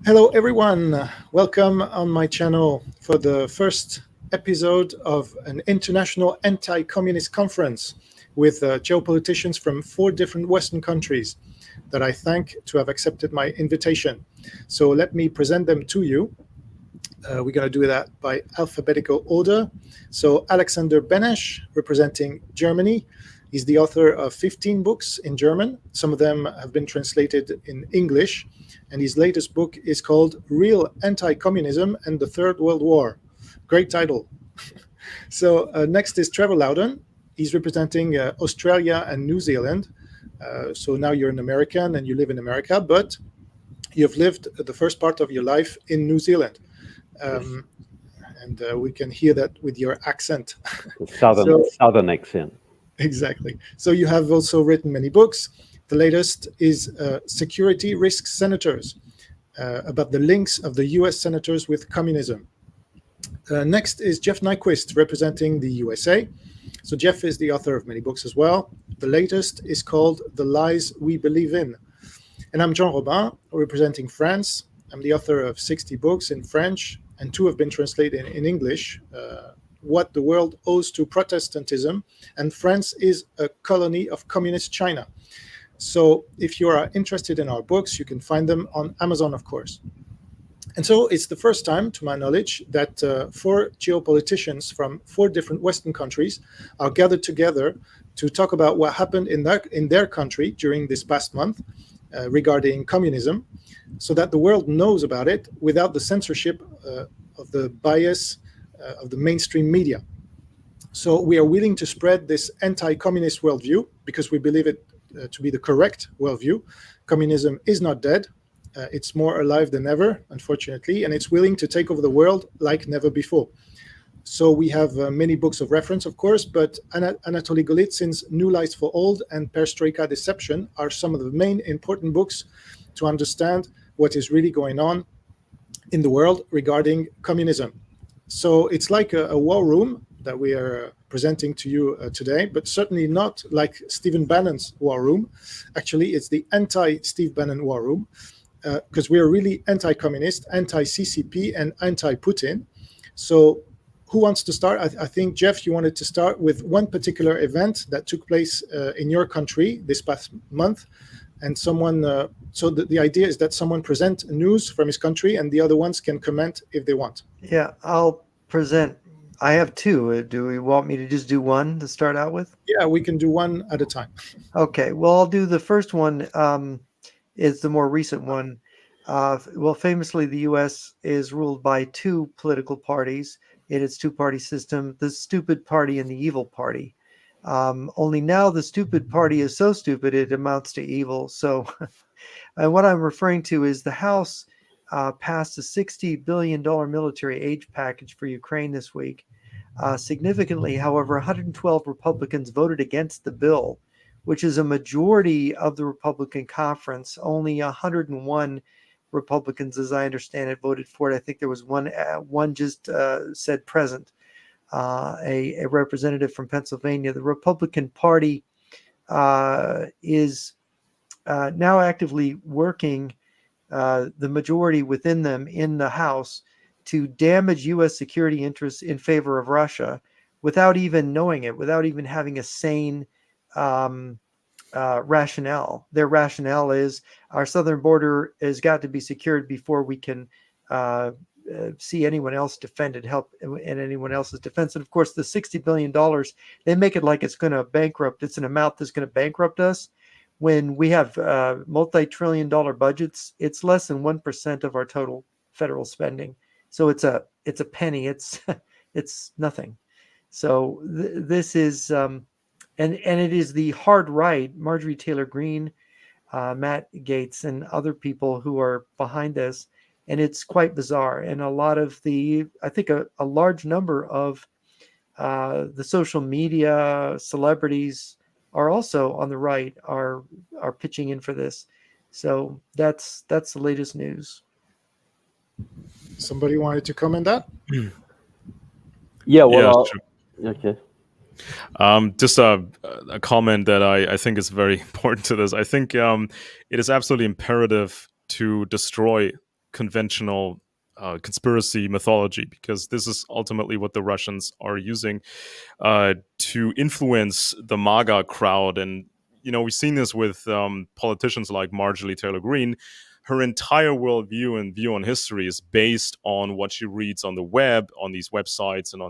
Hello, everyone. Welcome on my channel for the first episode of an international anti-communist conference with geopoliticians from 4 different Western countries that I thank to have accepted my invitation. So let me present them to you. We're going to do that by alphabetical order. So Alexander Benesch, representing Germany. He's the author of 15 books in German. Some of them have been translated in English. And his latest book is called Real Anti-Communism and the Third World War. Great title. So next is Trevor Loudon. He's representing Australia and New Zealand. So now you're an American and you live in America, but you've lived the first part of your life in New Zealand. And we can hear that with your accent. Southern accent. Exactly. So you have also written many books. The latest is Security Risk Senators, about the links of the US senators with communism. Next is Jeff Nyquist, representing the USA. So Jeff is the author of many books as well. The latest is called The Lies We Believe In. And I'm Jean Robin, representing France. I'm the author of 60 books in French, and 2 have been translated in English. What the World Owes to Protestantism, and France is a colony of communist China. So if you are interested in our books, you can find them on Amazon, of course. And so it's the first time, to my knowledge, that 4 geopoliticians from 4 different Western countries are gathered together to talk about what happened in their country during this past month regarding communism, so that the world knows about it without the censorship of the bias of the mainstream media. So we are willing to spread this anti-communist worldview because we believe it to be the correct worldview. Communism is not dead. It's more alive than ever, unfortunately, and it's willing to take over the world like never before. So we have many books of reference, of course, but Anatoly Golitsyn's New Lies for Old and Perestroika Deception are some of the main important books to understand what is really going on in the world regarding communism. So it's like a war room that we are presenting to you today, but certainly not like Stephen Bannon's war room. Actually, it's the anti-Steve Bannon war room, because we are really anti-communist, anti-CCP, and anti-Putin. So who wants to start? I think, Jeff, you wanted to start with one particular event that took place in your country this past month. And someone, so the idea is that someone present news from his country and the other ones can comment if they want. Yeah, I'll present. I have 2. Do we want me to just do one to start out with? Yeah, we can do one at a time. Okay, well, I'll do the first one. Is the more recent one. Well, famously, the U.S. is ruled by 2 political parties in its 2-party system, the stupid party and the evil party. Only now the stupid party is so stupid it amounts to evil. So and what I'm referring to is the House passed a $60 billion military aid package for Ukraine this week. Significantly, however, 112 Republicans voted against the bill, which is a majority of the Republican conference. Only 101 Republicans, as I understand it, voted for it. I think there was one just said present. A representative from Pennsylvania. The Republican Party is now actively working the majority within them in the House to damage U.S. security interests in favor of Russia without even knowing it, without even having a sane rationale. Their rationale is our southern border has got to be secured before we can see anyone else defended, help in anyone else's defense. And of course, the $60 billion, they make it like it's going to bankrupt. It's an amount that's going to bankrupt us. When we have multi-trillion-dollar budgets, it's less than 1% of our total federal spending. So it's a penny. It's nothing. So this is and it is the hard right, Marjorie Taylor Greene, Matt Gaetz, and other people who are behind this. And it's quite bizarre. And a lot of I think a large number of the social media celebrities are also on the right, are pitching in for this. So that's the latest news. Somebody wanted to comment that? Yeah, well, sure. Okay. Just a comment that I think is very important to this. I think it is absolutely imperative to destroy conventional conspiracy mythology, because this is ultimately what the Russians are using to influence the MAGA crowd. And, we've seen this with politicians like Marjorie Taylor Greene. Her entire worldview and view on history is based on what she reads on the web, on these websites, and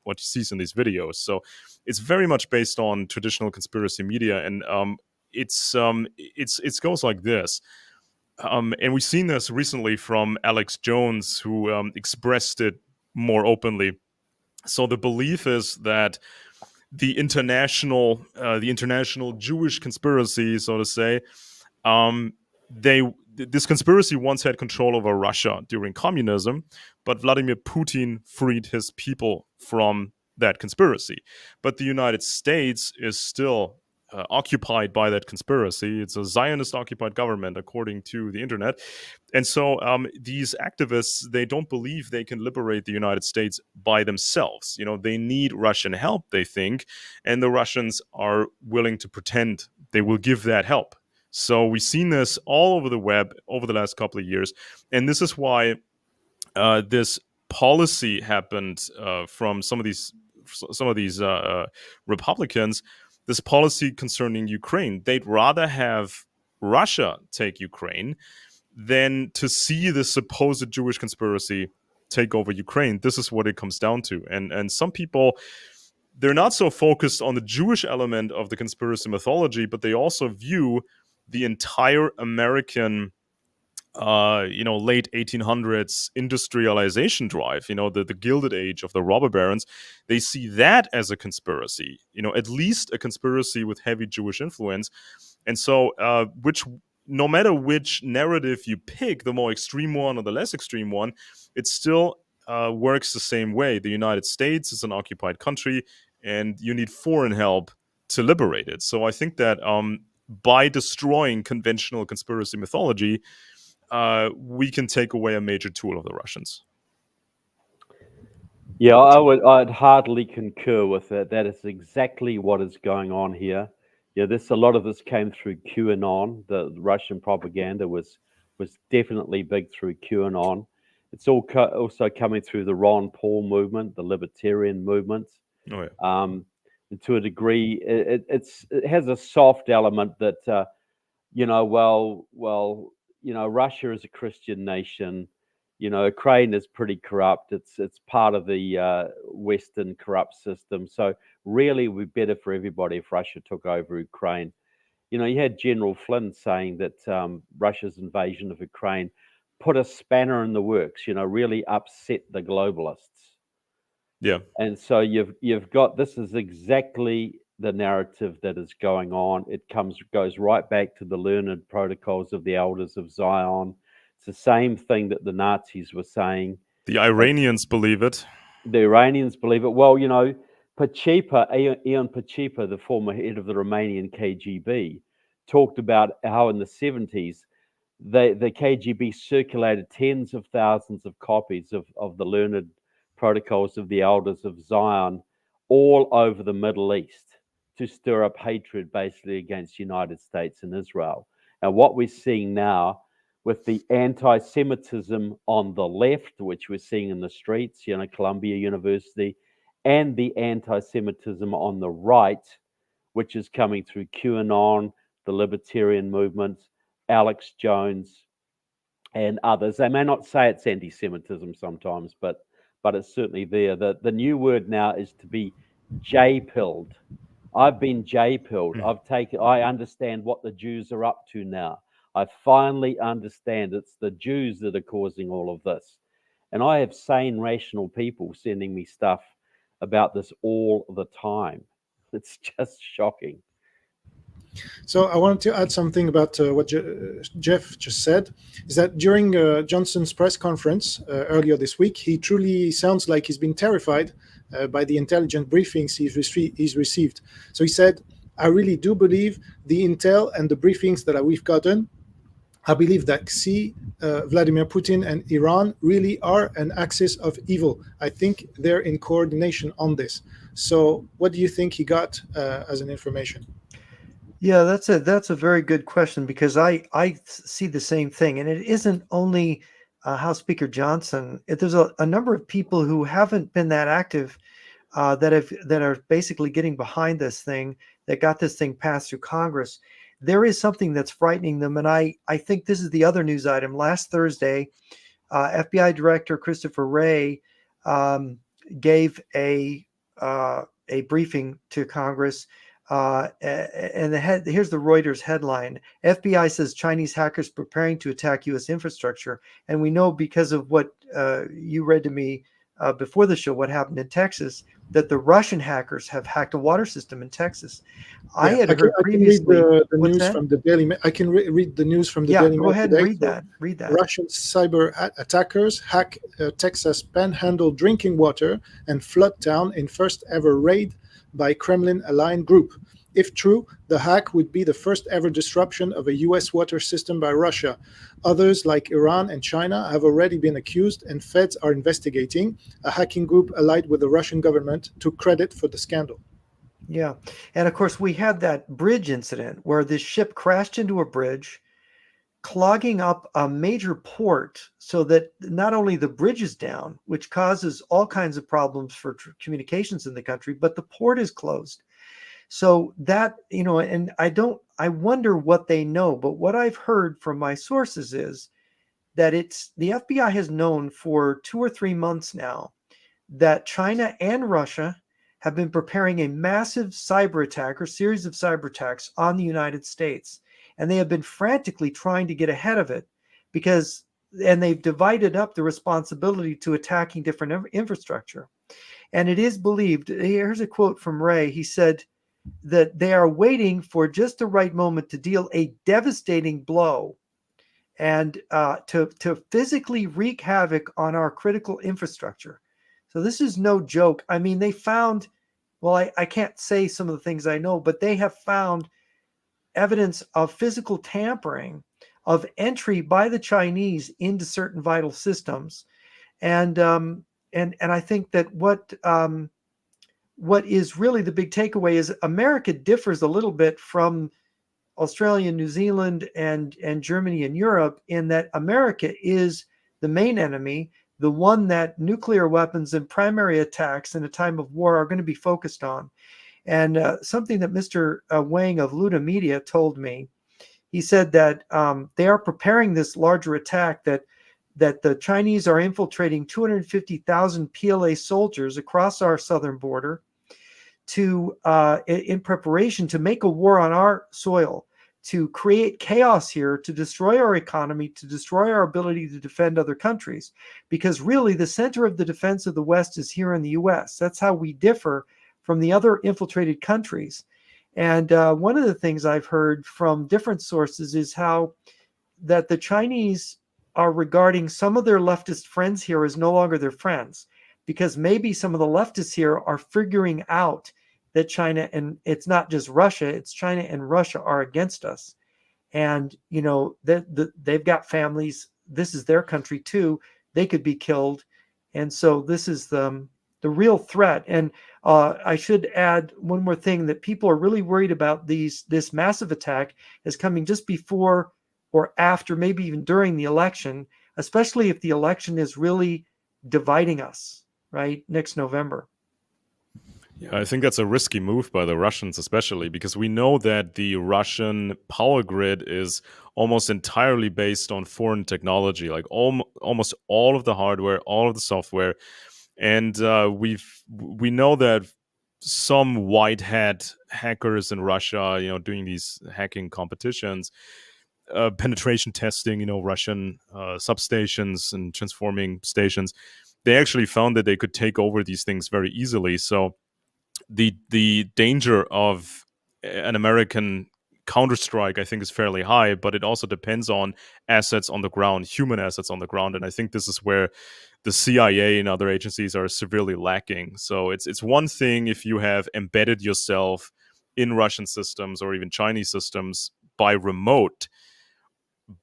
what she sees in these videos. So it's very much based on traditional conspiracy media, and it goes like this. And we've seen this recently from Alex Jones, who expressed it more openly. So the belief is that the international Jewish conspiracy, so to say, this conspiracy once had control over Russia during communism, but Vladimir Putin freed his people from that conspiracy. But the United States is still occupied by that conspiracy. It's a Zionist-occupied government, according to the internet. And so these activists, they don't believe they can liberate the United States by themselves. They need Russian help, they think, and the Russians are willing to pretend they will give that help. So we've seen this all over the web over the last couple of years, and this is why this policy happened from some of these Republicans. This policy concerning Ukraine, they'd rather have Russia take Ukraine than to see the supposed Jewish conspiracy take over Ukraine. This is what it comes down to, and some people, they're not so focused on the Jewish element of the conspiracy mythology, but they also view the entire American, late 1800s industrialization drive, the Gilded Age of the robber barons. They see that as a conspiracy, at least a conspiracy with heavy Jewish influence. And so, no matter which narrative you pick, the more extreme one or the less extreme one, it still works the same way. The United States is an occupied country, and you need foreign help to liberate it. So I think that by destroying conventional conspiracy mythology, we can take away a major tool of the Russians. Yeah, I'd heartily concur with that. That is exactly what is going on here. Yeah, a lot of this came through QAnon. The Russian propaganda was definitely big through QAnon. It's also coming through the Ron Paul movement, the libertarian movement. Oh, yeah. And to a degree, it has a soft element that, Russia is a Christian nation. Ukraine is pretty corrupt. It's part of the Western corrupt system. So really, it would be better for everybody if Russia took over Ukraine. You had General Flynn saying that Russia's invasion of Ukraine put a spanner in the works. Really upset the globalists. Yeah. And so you've got, this is exactly the narrative that is going on. It goes right back to the learned protocols of the elders of Zion. It's the same thing that the Nazis were saying. The Iranians believe it. The Iranians believe it. Well, Pachipa, Ion Pachipa, the former head of the Romanian KGB, talked about how in the 70s, the KGB circulated tens of thousands of copies of the learned protocols of the elders of Zion all over the Middle East to stir up hatred basically against the United States and Israel. And what we're seeing now with the anti-Semitism on the left, which we're seeing in the streets, Columbia University, and the anti-Semitism on the right, which is coming through QAnon, the libertarian movement, Alex Jones, and others. They may not say it's anti-Semitism sometimes, but it's certainly there. The new word now is to be J-pilled. I've been J-pilled. I understand what the Jews are up to now. I finally understand it's the Jews that are causing all of this. And I have sane, rational people sending me stuff about this all the time. It's just shocking. So I wanted to add something about what Jeff just said, is that during Johnson's press conference earlier this week, he truly sounds like he's been terrified by the intelligence briefings he's received. So he said, I really do believe the intel and the briefings that we've gotten, I believe that Vladimir Putin and Iran really are an axis of evil. I think they're in coordination on this. So what do you think he got as an information? Yeah, that's a very good question, because I see the same thing, and it isn't only House Speaker Johnson, there's a number of people who haven't been that active that are basically getting behind this thing, that got this thing passed through Congress. There is something that's frightening them, and I think this is the other news item. Last Thursday, FBI Director Christopher Wray gave a briefing to Congress, and here's the Reuters headline: FBI says Chinese hackers preparing to attack U.S. infrastructure. And we know, because of what you read to me before the show, what happened in Texas, that the Russian hackers have hacked a water system in Texas. I had heard previously. I can read the What's news that? from the Daily Mail. I can read the news from the Yeah, Daily go Mail ahead today. and read that. Read that. Russian cyber attackers hack Texas Panhandle drinking water and flood town in first ever raid by Kremlin-aligned group. If true, the hack would be the first ever disruption of a U.S. water system by Russia. Others, like Iran and China, have already been accused, and feds are investigating. A hacking group allied with the Russian government took credit for the scandal. Yeah. And of course, we had that bridge incident where this ship crashed into a bridge, clogging up a major port, so that not only the bridge is down, which causes all kinds of problems for communications in the country, but the port is closed. So that, and I wonder what they know, but what I've heard from my sources is that the FBI has known for 2 or 3 months now that China and Russia have been preparing a massive cyber attack or series of cyber attacks on the United States. And they have been frantically trying to get ahead of it and they've divided up the responsibility to attacking different infrastructure. And it is believed, here's a quote from Wray. He said that they are waiting for just the right moment to deal a devastating blow and to physically wreak havoc on our critical infrastructure. So this is no joke. I mean, they found, well, I can't say some of the things I know, but they have found evidence of physical tampering, of entry by the Chinese into certain vital systems. And I think that what is really the big takeaway is America differs a little bit from Australia, New Zealand, and Germany and Europe, in that America is the main enemy, the one that nuclear weapons and primary attacks in a time of war are going to be focused on. And something that Mr. Wang of Luda Media told me, he said that they are preparing this larger attack, that the Chinese are infiltrating 250,000 PLA soldiers across our southern border in preparation to make a war on our soil, to create chaos here, to destroy our economy, to destroy our ability to defend other countries. Because really, the center of the defense of the West is here in the U.S. That's how we differ from the other infiltrated countries. And one of the things I've heard from different sources is how that the Chinese are regarding some of their leftist friends here as no longer their friends, because maybe some of the leftists here are figuring out that China, and it's not just Russia, it's China and Russia, are against us. And, they've got families. This is their country too. They could be killed. And so this is the real threat. And I should add one more thing, that people are really worried about this massive attack is coming just before or after, maybe even during the election, especially if the election is really dividing us, right, next November. Yeah, I think that's a risky move by the Russians, especially because we know that the Russian power grid is almost entirely based on foreign technology, like almost all of the hardware, all of the software. And we know that some white hat hackers in Russia, doing these hacking competitions, penetration testing, Russian substations and transforming stations, they actually found that they could take over these things very easily. So the danger of an American counterstrike, I think, is fairly high, but it also depends on assets on the ground, human assets on the ground. And I think this is where the CIA and other agencies are severely lacking. So it's one thing if you have embedded yourself in Russian systems or even Chinese systems by remote.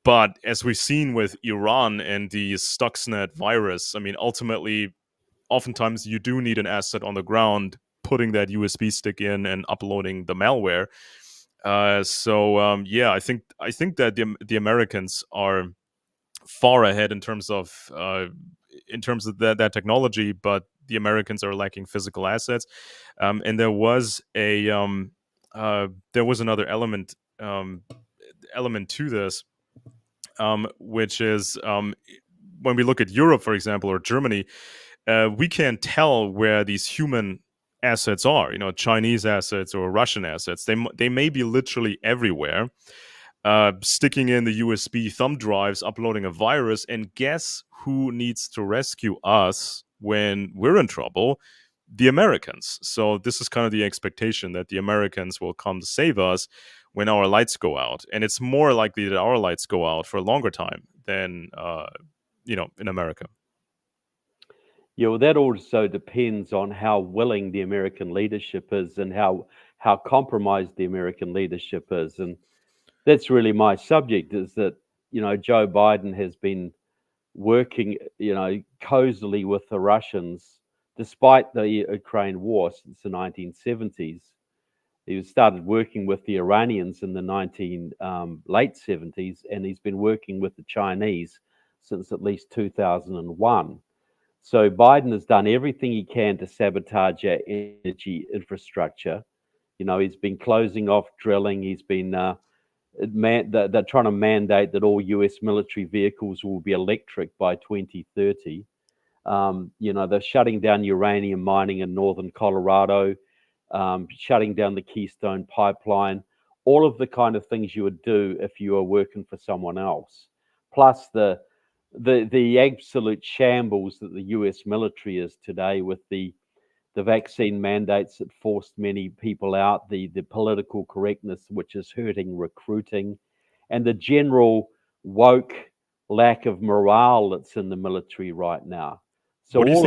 But as we've seen with Iran and the Stuxnet virus, I mean, ultimately, oftentimes you do need an asset on the ground, putting that USB stick in and uploading the malware. I think that the Americans are far ahead in terms of that technology, but the Americans are lacking physical assets. And there was another element to this, which is when we look at Europe, for example, or Germany, we can't tell where these human assets are. Chinese assets or Russian assets. They may be literally everywhere. Sticking in the USB thumb drives, uploading a virus, and guess who needs to rescue us when we're in trouble? The Americans. So this is kind of the expectation that the Americans will come to save us when our lights go out. And it's more likely that our lights go out for a longer time than, in America. Yeah, well, that also depends on how willing the American leadership is and how compromised the American leadership is. And that's really my subject, is that, Joe Biden has been working, cozily with the Russians, despite the Ukraine war since the 1970s. He started working with the Iranians in the late 70s, and he's been working with the Chinese since at least 2001. So Biden has done everything he can to sabotage our energy infrastructure. He's been closing off drilling. He's been they're trying to mandate that all US military vehicles will be electric by 2030. They're shutting down uranium mining in northern Colorado, shutting down the Keystone Pipeline, all of the kind of things you would do if you were working for someone else. Plus the absolute shambles that the US military is today, with the vaccine mandates that forced many people out, the political correctness which is hurting recruiting, and the general woke lack of morale that's in the military right now. So what do you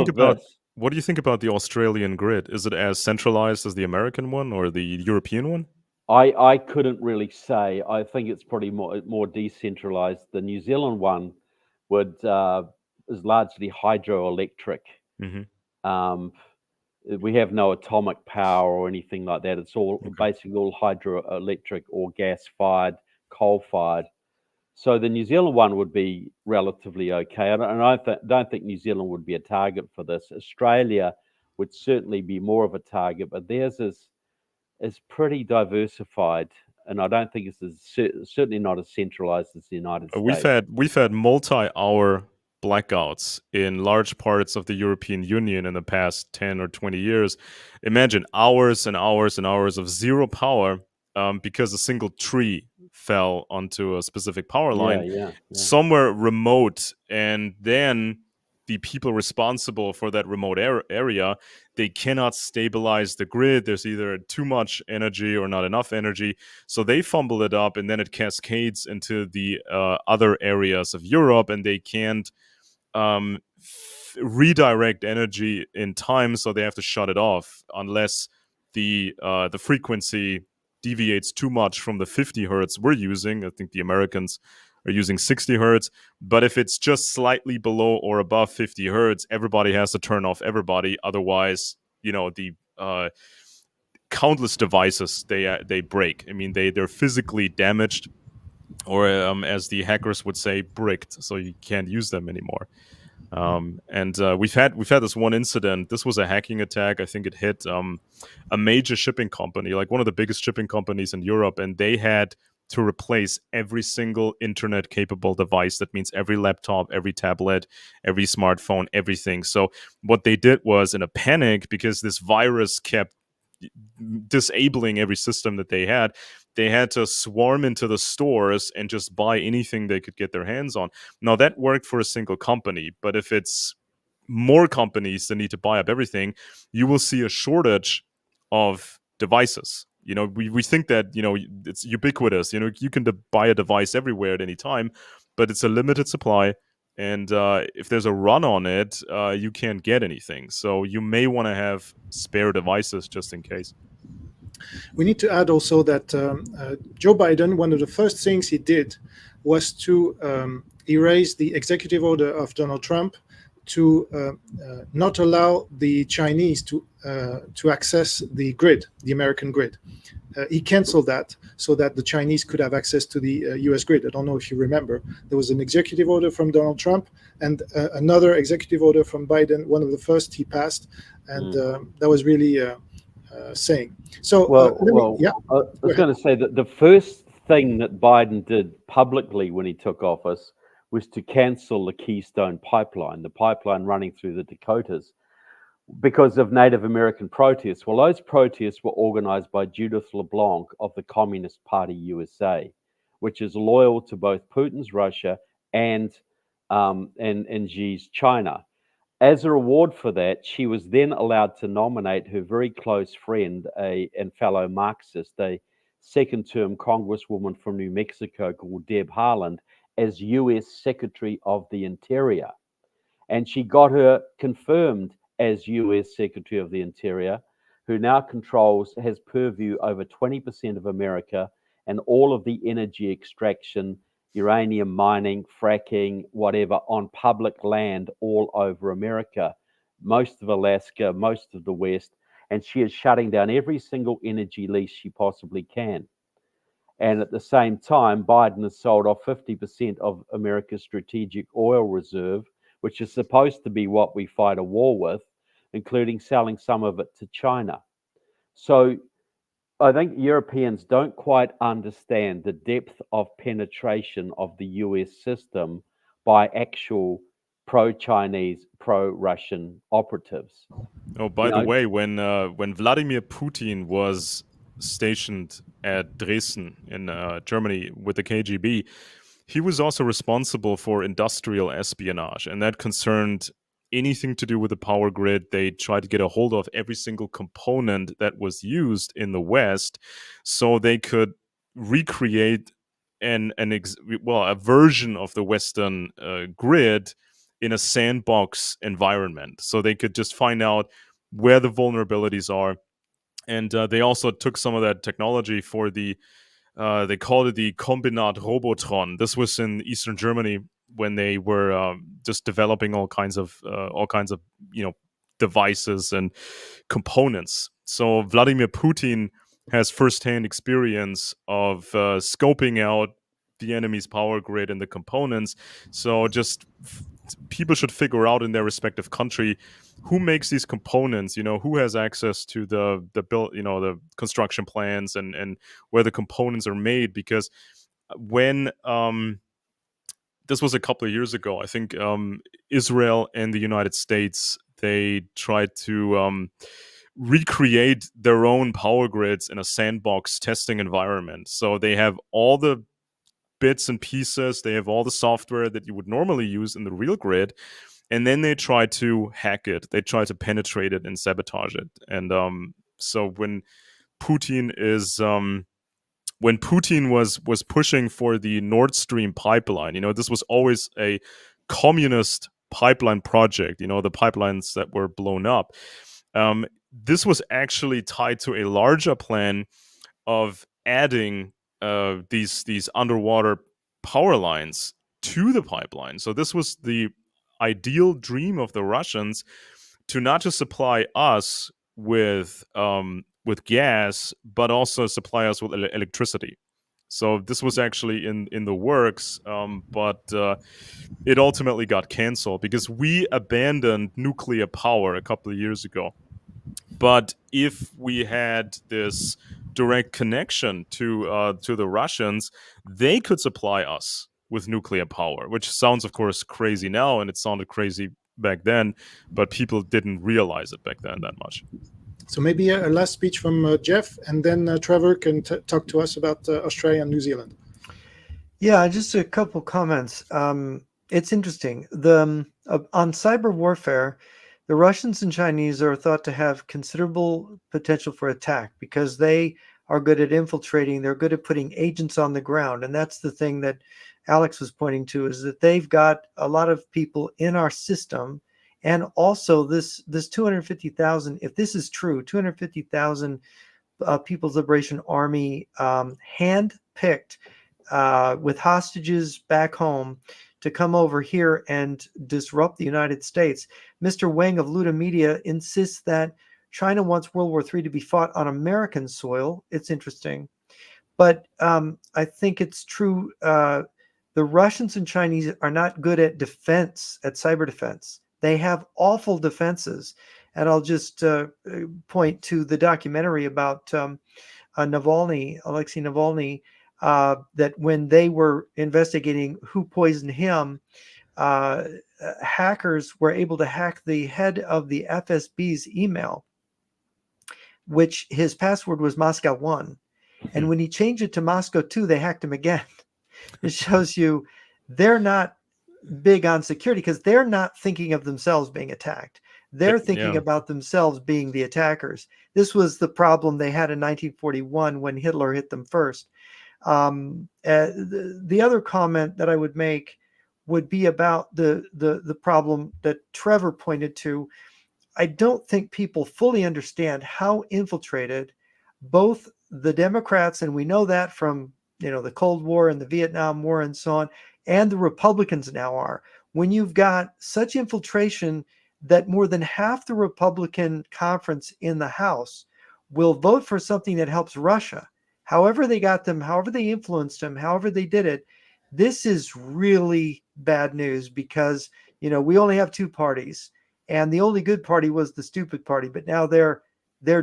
think about the Australian grid? Is it as centralized as the American one or the European one? I couldn't really say. I think it's probably more decentralized. The New Zealand one is largely hydroelectric. Mm-hmm. We have no atomic power or anything like that. It's all basically all hydroelectric or gas-fired, coal-fired. So the New Zealand one would be relatively okay. And I don't think New Zealand would be a target for this. Australia would certainly be more of a target, but theirs is pretty diversified. And I don't think it's certainly not as centralized as the United States. We've had multi-hour blackouts in large parts of the European Union in the past 10 or 20 years. Imagine hours and hours and hours of zero power because a single tree fell onto a specific power line somewhere remote, and then the people responsible for that remote area, they cannot stabilize the grid. There's either too much energy or not enough energy, so they fumble it up, and then it cascades into the other areas of Europe, and they can't redirect energy in time, so they have to shut it off unless the frequency deviates too much from the 50 hertz we're using. I think the Americans are using 60 hertz, but if it's just slightly below or above 50 hertz, everybody has to turn off everybody. Otherwise, the countless devices they break. I mean, they're physically damaged, or as the hackers would say, bricked, so you can't use them anymore. And we've had this one incident. This was a hacking attack. I think it hit a major shipping company, like one of the biggest shipping companies in Europe, and they had to replace every single internet-capable device. That means every laptop, every tablet, every smartphone, everything. So what they did was, in a panic, because this virus kept disabling every system that they had to swarm into the stores and just buy anything they could get their hands on. Now, that worked for a single company, but if it's more companies that need to buy up everything, you will see a shortage of devices. We think that, it's ubiquitous. You can buy a device everywhere at any time, but it's a limited supply. And if there's a run on it, you can't get anything. So you may want to have spare devices just in case. We need to add also that Joe Biden, one of the first things he did was to erase the executive order of Donald Trump to not allow the Chinese to access the grid, the American grid. He canceled that so that the Chinese could have access to the US grid. I don't know if you remember. There was an executive order from Donald Trump and another executive order from Biden, one of the first he passed, and that was really saying. So, I was going to say that the first thing that Biden did publicly when he took office was to cancel the Keystone Pipeline, the pipeline running through the Dakotas, because of Native American protests. Well, those protests were organized by Judith LeBlanc of the Communist Party USA, which is loyal to both Putin's Russia and Xi's China. As a reward for that, she was then allowed to nominate her very close friend and fellow Marxist, a second-term congresswoman from New Mexico called Deb Haaland, as U.S. Secretary of the Interior. And she got her confirmed as U.S. Secretary of the Interior, who now has purview over 20% of America and all of the energy extraction, uranium mining, fracking, whatever, on public land all over America, most of Alaska, most of the West, and she is shutting down every single energy lease she possibly can. And at the same time, Biden has sold off 50% of America's strategic oil reserve, which is supposed to be what we fight a war with, including selling some of it to China. So I think Europeans don't quite understand the depth of penetration of the US system by actual pro-Chinese, pro-Russian operatives. Oh, by the way, when Vladimir Putin was stationed at Dresden in Germany with the KGB, he was also responsible for industrial espionage, and that concerned anything to do with the power grid. They tried to get a hold of every single component that was used in the West so they could recreate a version of the Western grid in a sandbox environment. So they could just find out where the vulnerabilities are. And they also took some of that technology for they called it the Kombinat Robotron. This was in Eastern Germany when they were just developing all kinds of devices and components. So Vladimir Putin has firsthand experience of scoping out the enemy's power grid and the components. So just people should figure out in their respective country who makes these components, who has access to the build, the construction plans and where the components are made. Because when this was a couple of years ago, I think Israel and the United States, they tried to recreate their own power grids in a sandbox testing environment. So they have all the bits and pieces, they have all the software that you would normally use in the real grid, and then they try to hack it. They try to penetrate it and sabotage it. And so when Putin was pushing for the Nord Stream pipeline, this was always a communist pipeline project, the pipelines that were blown up. This was actually tied to a larger plan of adding these underwater power lines to the pipeline. So this was the ideal dream of the Russians, to not just supply us with gas, but also supply us with electricity. So this was actually in the works, but it ultimately got canceled because we abandoned nuclear power a couple of years ago. But if we had this direct connection to the Russians, they could supply us with nuclear power, which sounds, of course, crazy now, and it sounded crazy back then, but people didn't realize it back then that much. So maybe a last speech from Jeff, and then Trevor can talk to us about Australia and New Zealand. Yeah, just a couple comments. It's interesting. On cyber warfare, the Russians and Chinese are thought to have considerable potential for attack because they are good at infiltrating. They're good at putting agents on the ground. And that's the thing that Alex was pointing to, is that they've got a lot of people in our system. And also this 250,000, if this is true, 250,000 People's Liberation Army hand-picked with hostages back home to come over here and disrupt the United States. Mr. Wang of Luda Media insists that China wants World War III to be fought on American soil. It's interesting. But I think it's true. The Russians and Chinese are not good at defense, at cyber defense. They have awful defenses. And I'll just point to the documentary about Navalny, Alexei Navalny, that when they were investigating who poisoned him, hackers were able to hack the head of the FSB's email, which his password was Moscow 1. And when he changed it to Moscow 2, they hacked him again. It shows you they're not big on security because they're not thinking of themselves being attacked. They're thinking about themselves being the attackers. This was the problem they had in 1941 when Hitler hit them first. The other comment that I would make would be about the problem that Trevor pointed to. I don't think people fully understand how infiltrated both the Democrats, and we know that from the Cold War and the Vietnam War and so on, and the Republicans now are. When you've got such infiltration that more than half the Republican conference in the House will vote for something that helps Russia, however they got them, however they influenced them, however they did it, this is really bad news because, we only have two parties and the only good party was the stupid party, but now they're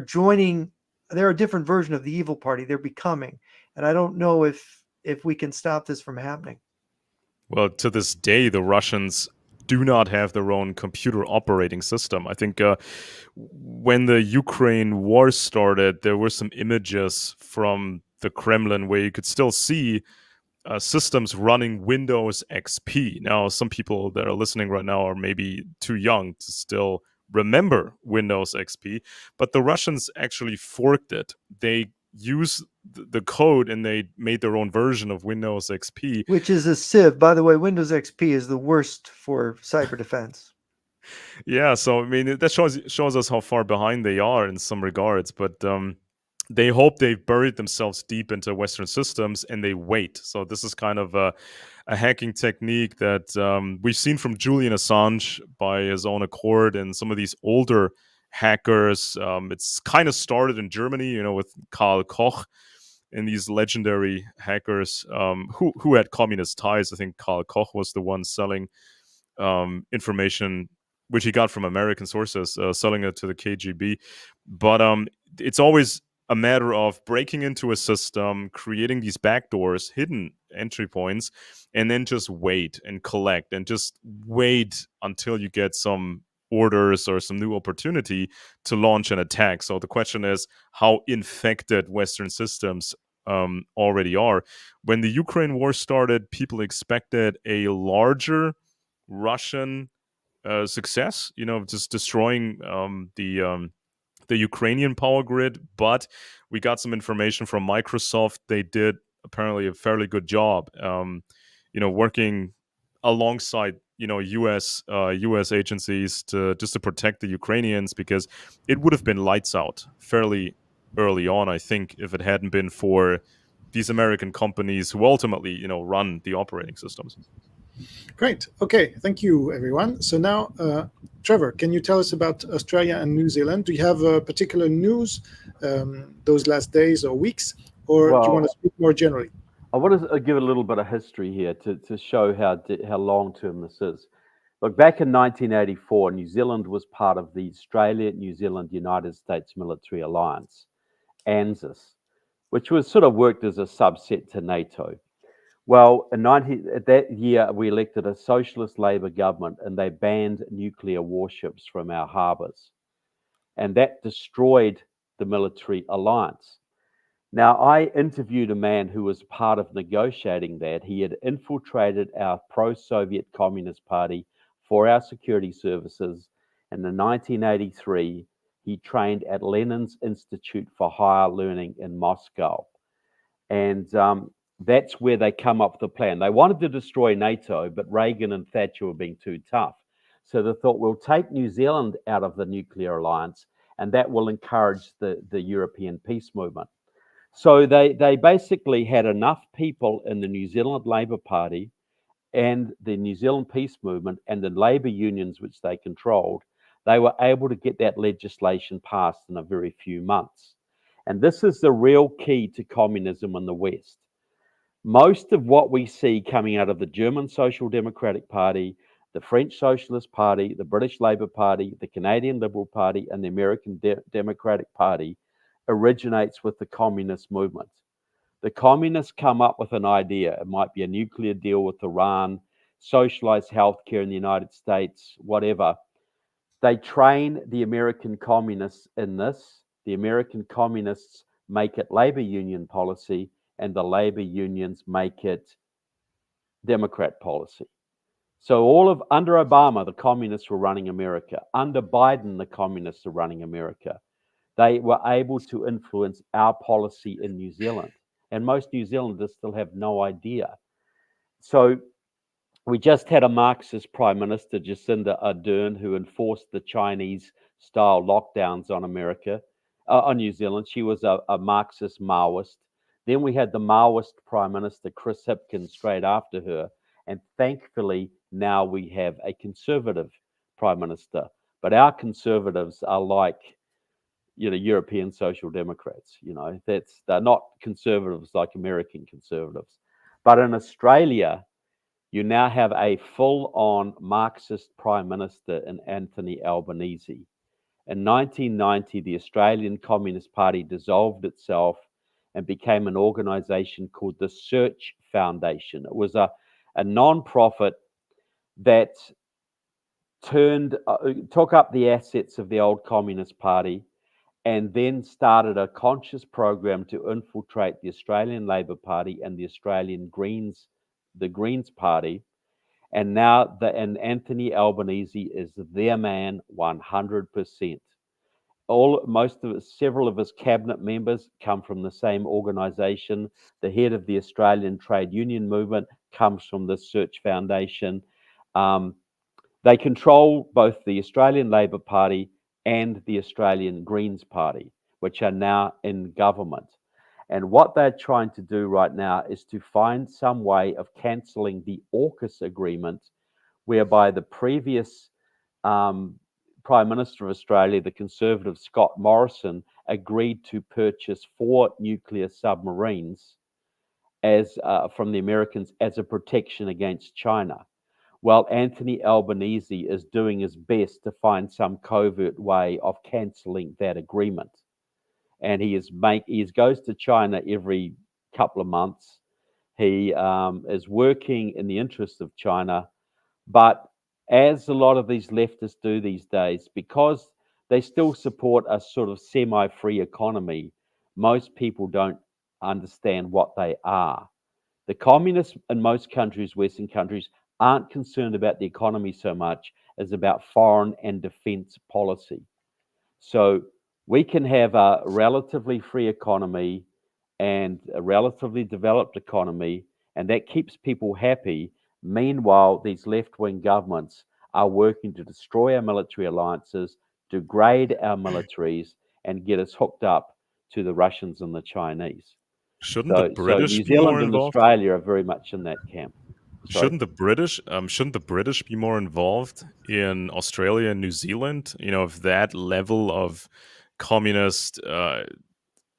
joining, they're a different version of the evil party. They're becoming, and I don't know if we can stop this from happening. Well, to this day, the Russians do not have their own computer operating system. I think when the Ukraine war started, there were some images from the Kremlin where you could still see systems running Windows XP. Now, some people that are listening right now are maybe too young to still remember Windows XP, but the Russians actually forked it. They used the code and they made their own version of Windows XP, which is a sieve. By the way, Windows XP is the worst for cyber defense. Yeah, so I mean that shows us how far behind they are in some regards, but they hope they've buried themselves deep into Western systems and they wait. So this is kind of a hacking technique that we've seen from Julian Assange by his own accord and some of these older hackers. It's kind of started in Germany, with Karl Koch and these legendary hackers who had communist ties. I think Karl Koch was the one selling information which he got from American sources, selling it to the KGB. But it's always a matter of breaking into a system, creating these backdoors, hidden entry points, and then just wait and collect and just wait until you get some orders or some new opportunity to launch an attack. So the question is how infected Western systems already are. When the Ukraine war started, people expected a larger Russian success, just destroying the Ukrainian power grid, but we got some information from Microsoft. They did apparently a fairly good job, working alongside, U.S. agencies to protect the Ukrainians, because it would have been lights out fairly early on, I think, if it hadn't been for these American companies who ultimately, run the operating systems. Great. Okay. Thank you, everyone. So now, Trevor, can you tell us about Australia and New Zealand? Do you have particular news those last days or weeks, or do you want to speak more generally? I want to give a little bit of history here to show how long-term this is. Look, back in 1984, New Zealand was part of the Australia-New Zealand-United States Military Alliance, ANZUS, which was sort of worked as a subset to NATO. Well, that year, we elected a socialist Labour government and they banned nuclear warships from our harbours. And that destroyed the military alliance. Now, I interviewed a man who was part of negotiating that. He had infiltrated our pro-Soviet Communist Party for our security services. And in 1983, he trained at Lenin's Institute for Higher Learning in Moscow. And that's where they come up with the plan. They wanted to destroy NATO, but Reagan and Thatcher were being too tough. So they thought, we'll take New Zealand out of the nuclear alliance, and that will encourage the European peace movement. So they basically had enough people in the New Zealand Labour Party and the New Zealand peace movement and the labor unions which they controlled, they were able to get that legislation passed in a very few months. And this is the real key to communism in the West. Most of what we see coming out of the German Social Democratic Party, the French Socialist Party, the British Labour Party, the Canadian Liberal Party, and the American Democratic Party originates with the communist movement. The communists come up with an idea. It might be a nuclear deal with Iran, socialized healthcare in the United States, whatever. They train the American communists in this. The American communists make it labor union policy, and the labor unions make it Democrat policy. So under Obama, the communists were running America. Under Biden, the communists are running America. They were able to influence our policy in New Zealand. And most New Zealanders still have no idea. So we just had a Marxist Prime Minister, Jacinda Ardern, who enforced the Chinese-style lockdowns on on New Zealand. She was a Marxist Maoist. Then we had the Maoist Prime Minister, Chris Hipkins, straight after her. And thankfully, now we have a conservative Prime Minister. But our conservatives are like, European Social Democrats. They're not conservatives like American conservatives. But in Australia, you now have a full-on Marxist Prime Minister in Anthony Albanese. In 1990, the Australian Communist Party dissolved itself and became an organization called the Search Foundation. It was a non-profit that took up the assets of the old Communist Party and then started a conscious program to infiltrate the Australian Labor Party and the Australian Greens, the Greens Party. And now Anthony Albanese is their man 100%. Several of his cabinet members come from the same organization. The head of the Australian Trade Union Movement comes from the Search Foundation. They control both the Australian Labor Party and the Australian Greens Party, which are now in government. And what they're trying to do right now is to find some way of cancelling the AUKUS agreement, whereby the previous Prime Minister of Australia, the Conservative Scott Morrison, agreed to purchase 4 nuclear submarines from the Americans as a protection against China. Well, Anthony Albanese is doing his best to find some covert way of cancelling that agreement. And he goes to China every couple of months. He is working in the interest of China. But as a lot of these leftists do these days, because they still support a sort of semi-free economy, most people don't understand what they are. The communists in most countries, Western countries, aren't concerned about the economy so much as about foreign and defense policy. So we can have a relatively free economy and a relatively developed economy, and that keeps people happy. Meanwhile, these left-wing governments are working to destroy our military alliances, degrade our militaries, and get us hooked up to the Russians and the Chinese. Shouldn't the British New be more Zealand and involved? Australia are very much in that camp. Shouldn't the British be more involved in Australia and New Zealand? If that level of communist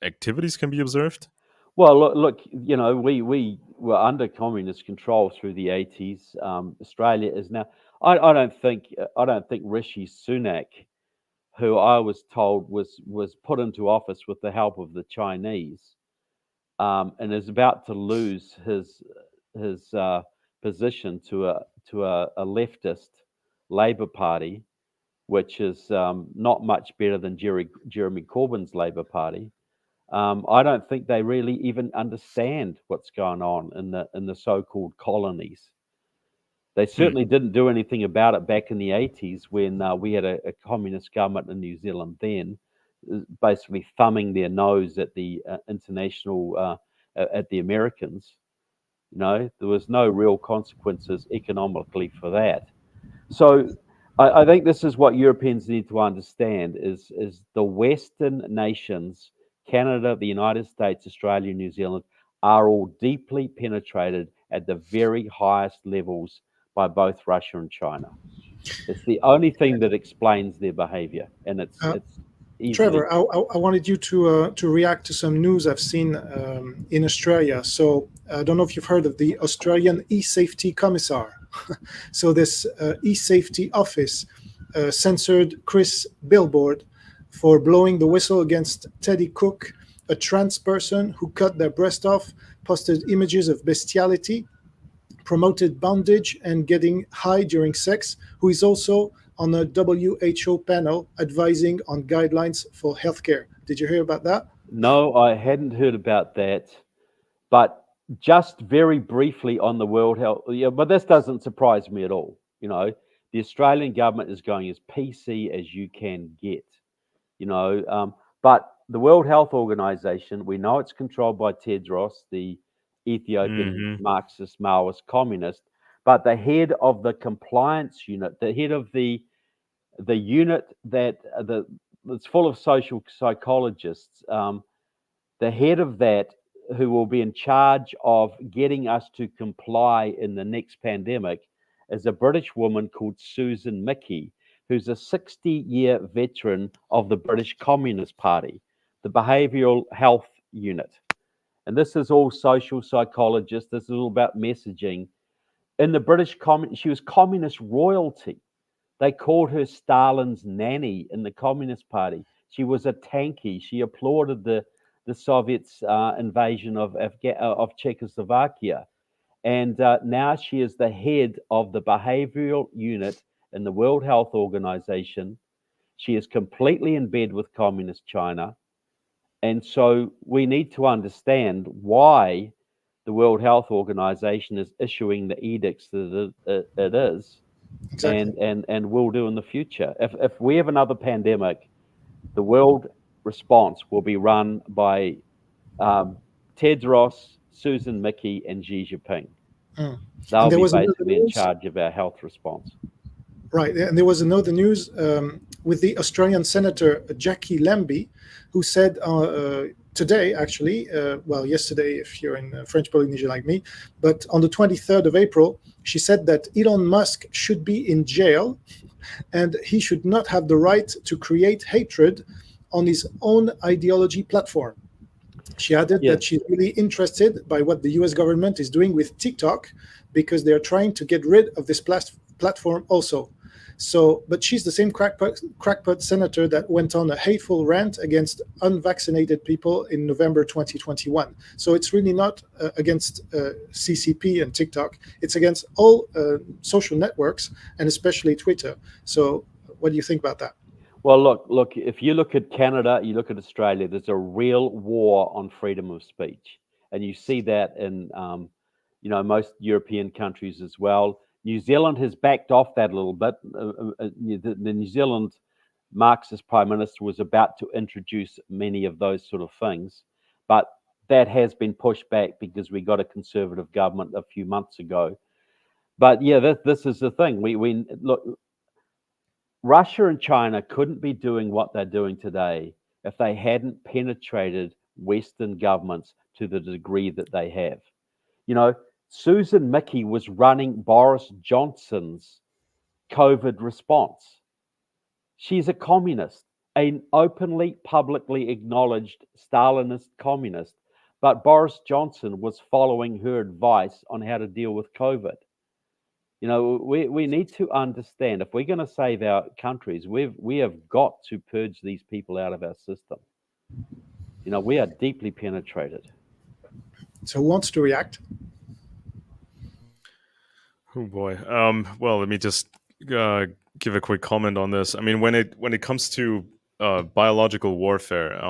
activities can be observed. Well, look, we were under communist control through the 80s. Australia is now. I don't think Rishi Sunak, who I was told was put into office with the help of the Chinese, and is about to lose his position to a leftist Labour Party, which is not much better than Jeremy Corbyn's Labour Party. I don't think they really even understand what's going on in the so-called colonies. They certainly didn't do anything about it back in the 80s when we had a communist government in New Zealand then, basically thumbing their nose at the at the Americans. There was no real consequences economically for that. So I think this is what Europeans need to understand is the Western nations, Canada, the United States, Australia, New Zealand, are all deeply penetrated at the very highest levels by both Russia and China. It's the only thing that explains their behavior, and it's easily. Trevor, I wanted you to react to some news I've seen in Australia. So I don't know if you've heard of the Australian e-safety commissar. So this e-safety office censored Chris Billboard for blowing the whistle against Teddy Cook, a trans person who cut their breast off, posted images of bestiality, promoted bondage and getting high during sex, who is also on a WHO panel advising on guidelines for healthcare. Did you hear about that? No, I hadn't heard about that. But just very briefly on the World Health, but this doesn't surprise me at all. The Australian government is going as PC as you can get. But the World Health Organization, we know it's controlled by Tedros, the Ethiopian Marxist Maoist communist, but the head of the compliance unit, the head of the unit that's full of social psychologists, the head of that, who will be in charge of getting us to comply in the next pandemic, is a British woman called Susan Mickey, who's a 60-year veteran of the British Communist Party, the Behavioural Health Unit. And this is all social psychologists. This is all about messaging. In the British she was communist royalty. They called her Stalin's nanny in the Communist Party. She was a tankie. She applauded the Soviets' invasion of Czechoslovakia. And now she is the head of the behavioral unit in the World Health Organization. She is completely in bed with Communist China. And so we need to understand why the World Health Organization is issuing the edicts that it is. Exactly. And will do in the future. If we have another pandemic, the world response will be run by Tedros, Susan Mickey, and Xi Jinping. They'll be basically in charge of our health response. Right, and there was another news with the Australian Senator Jackie Lambie, who said today, actually, yesterday if you're in French Polynesia like me, but on the 23rd of April, she said that Elon Musk should be in jail and he should not have the right to create hatred on his own ideology platform. She added that she's really interested by what the US government is doing with TikTok because they're trying to get rid of this platform also. So, but she's the same crackpot senator that went on a hateful rant against unvaccinated people in November 2021. So it's really not against CCP and TikTok. It's against all social networks and especially Twitter. So what do you think about that? Well, look, if you look at Canada, you look at Australia, there's a real war on freedom of speech. And you see that in, most European countries as well. New Zealand has backed off that a little bit. The New Zealand Marxist Prime Minister was about to introduce many of those sort of things, but that has been pushed back because we got a conservative government a few months ago. But this is the thing. We look, Russia and China couldn't be doing what they're doing today if they hadn't penetrated Western governments to the degree that they have. Susan Mickey was running Boris Johnson's COVID response. She's a communist, an openly, publicly acknowledged Stalinist communist. But Boris Johnson was following her advice on how to deal with COVID. We need to understand, if we're going to save our countries, we have got to purge these people out of our system. We are deeply penetrated. So who wants to react? Oh boy. Well, let me just give a quick comment on this. I mean, when it comes to biological warfare,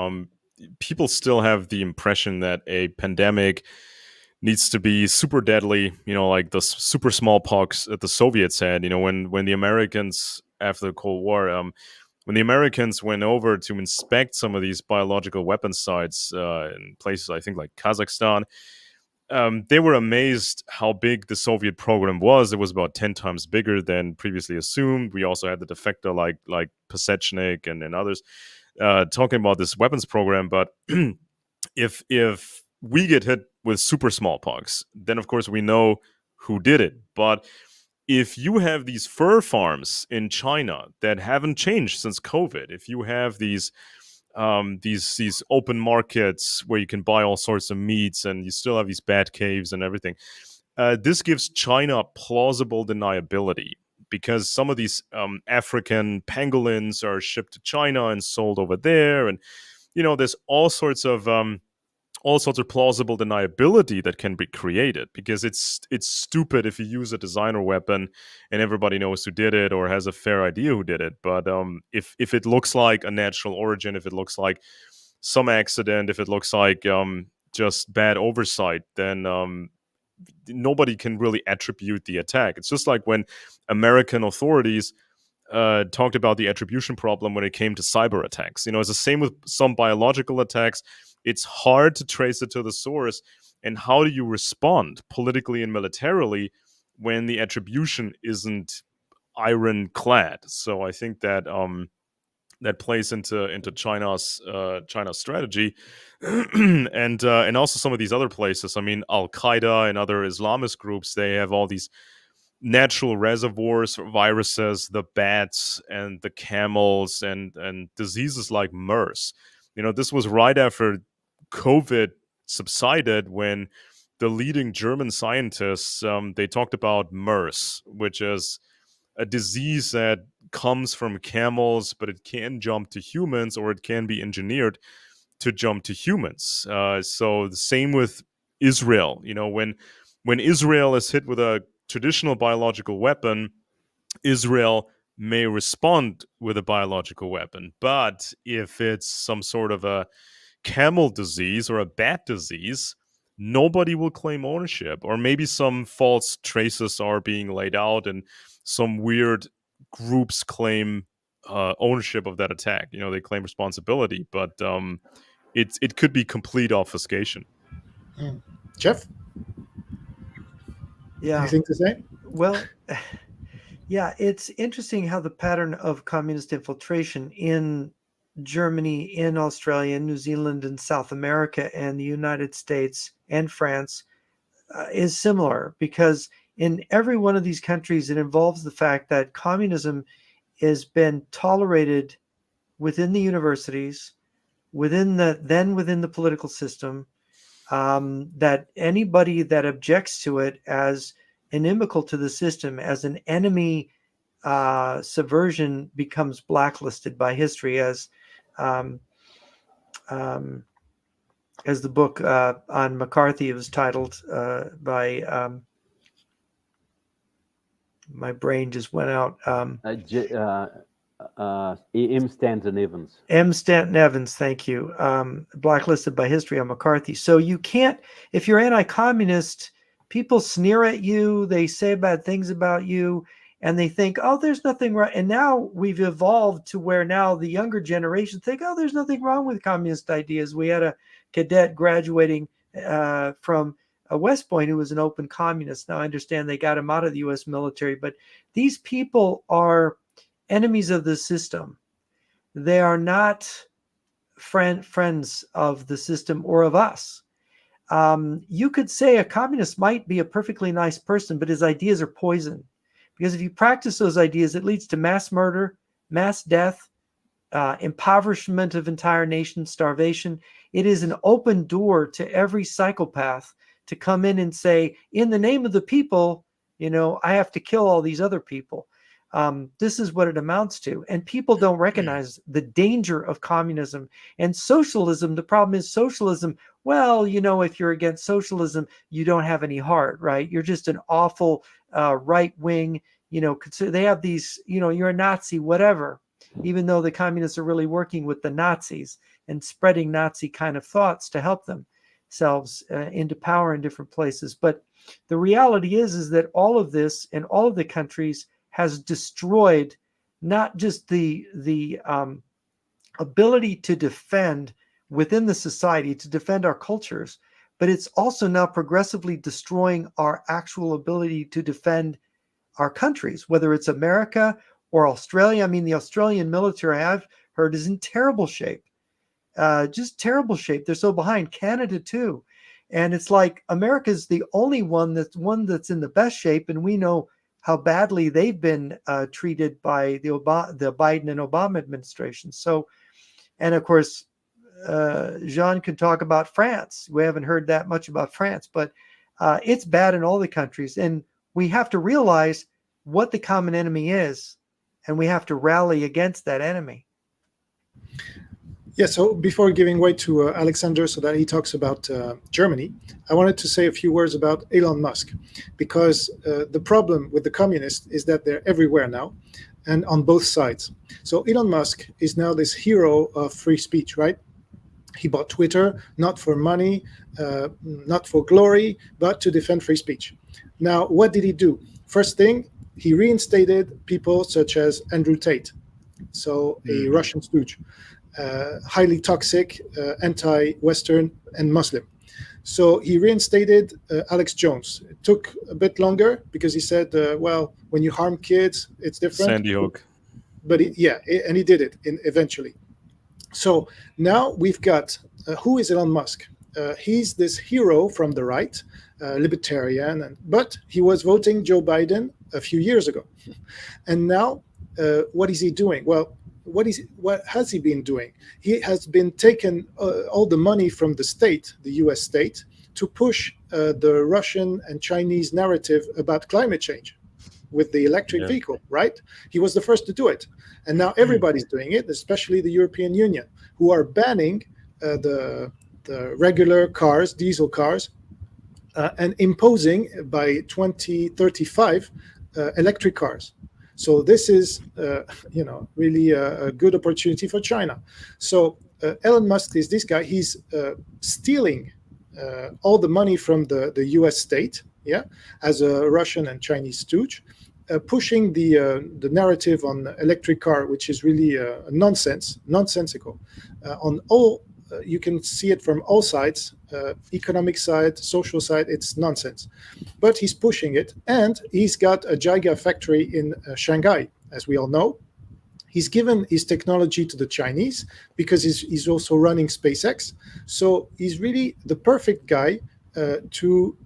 people still have the impression that a pandemic needs to be super deadly, like the super smallpox that the Soviets had. When the Americans, after the Cold War, when the Americans went over to inspect some of these biological weapon sites in places, I think, like Kazakhstan, they were amazed how big the Soviet program was. It was about 10 times bigger than previously assumed. We also had the defector like Pasechnik and others talking about this weapons program. But if we get hit super smallpox, then of course we know who did it. But if you have these fur farms in China that haven't changed since COVID, if you have these open markets where you can buy all sorts of meats, and you still have these bat caves and everything, this gives China plausible deniability, because some of these African pangolins are shipped to China and sold over there, and there's all sorts of plausible deniability that can be created, because it's stupid if you use a designer weapon and everybody knows who did it or has a fair idea who did it. But if it looks like a natural origin, if it looks like some accident, if it looks like just bad oversight, then nobody can really attribute the attack. It's just like when American authorities talked about the attribution problem when it came to cyber attacks. It's the same with some biological attacks. It's hard to trace it to the source. And how do you respond politically and militarily when the attribution isn't ironclad? So I think that that plays into China's strategy, and also some of these other places. I mean, Al Qaeda and other Islamist groups, they have all these natural reservoirs for viruses, the bats and the camels, and diseases like MERS. This was right after COVID subsided, when the leading German scientists, they talked about MERS, which is a disease that comes from camels, but it can jump to humans, or it can be engineered to jump to humans. So the same with Israel. When Israel is hit with a traditional biological weapon, Israel may respond with a biological weapon. But if it's some sort of a camel disease or a bat disease, nobody will claim ownership. Or maybe some false traces are being laid out, and some weird groups claim ownership of that attack. They claim responsibility, but it could be complete obfuscation. Jeff, Yeah. anything to say? Well, yeah, it's interesting how the pattern of communist infiltration in Germany, in Australia, New Zealand, and South America, and the United States and France is similar, because in every one of these countries, it involves the fact that communism has been tolerated within the universities, within the political system, that anybody that objects to it as inimical to the system, as an enemy subversion, becomes blacklisted by history, as the book on McCarthy was titled by my brain just went out. M. Stanton Evans. M. Stanton Evans, thank you. Blacklisted by history on McCarthy. So you can't, if you're anti-communist, people sneer at you, they say bad things about you, and they think, oh, there's nothing wrong. And now we've evolved to where now the younger generation think, oh, there's nothing wrong with communist ideas. We had a cadet graduating from West Point who was an open communist. Now I understand they got him out of the U.S. military, but these people are enemies of the system. They are not friends of the system or of us. You could say a communist might be a perfectly nice person, but his ideas are poison. Because if you practice those ideas, it leads to mass murder, mass death, impoverishment of entire nations, starvation. It is an open door to every psychopath to come in and say, in the name of the people, I have to kill all these other people. This is what it amounts to. And people don't recognize the danger of communism and socialism. The problem is socialism. Well, if you're against socialism, you don't have any heart, right? You're just an awful right wing, they have these, you're a Nazi, whatever, even though the communists are really working with the Nazis and spreading Nazi kind of thoughts to help themselves into power in different places. But the reality is that all of this in all of the countries has destroyed not just the ability to defend within the society, to defend our cultures, but it's also now progressively destroying our actual ability to defend our countries, whether it's America or Australia. I mean, the Australian military, I've heard, is in terrible shape, just terrible shape. They're so behind. Canada too. And it's like America's the only one that's in the best shape, and we know how badly they've been treated by the Biden and Obama administration. So, and of course, Jean can talk about France. We haven't heard that much about France, but it's bad in all the countries, and we have to realize what the common enemy is, and we have to rally against that enemy. Yeah, so before giving way to Alexander so that he talks about Germany, I wanted to say a few words about Elon Musk, because the problem with the communists is that they're everywhere now and on both sides. So Elon Musk is now this hero of free speech, right? He bought Twitter, not for money, not for glory, but to defend free speech. Now, what did he do? First thing, he reinstated people such as Andrew Tate, so a Russian stooge. Highly toxic, anti-Western, and Muslim. So he reinstated Alex Jones. It took a bit longer because he said, well, when you harm kids, it's different. Sandy Hook. But and he did it eventually. So now we've got, who is Elon Musk? He's this hero from the right, libertarian, but he was voting Joe Biden a few years ago. And now, what is he doing? Well, what has he been doing? He has been taking all the money from the state, the US state, to push the Russian and Chinese narrative about climate change with the electric vehicle, right? He was the first to do it. And now everybody's doing it, especially the European Union, who are banning the regular cars, diesel cars, and imposing by 2035 electric cars. So this is, really a good opportunity for China. So Elon Musk is this guy. He's stealing all the money from the U.S. state, as a Russian and Chinese stooge, pushing the narrative on electric car, which is really nonsensical. On all, you can see it from all sides, economic side, social side, it's nonsense. But he's pushing it, and he's got a giga factory in Shanghai, as we all know. He's given his technology to the Chinese because he's also running SpaceX. So he's really the perfect guy to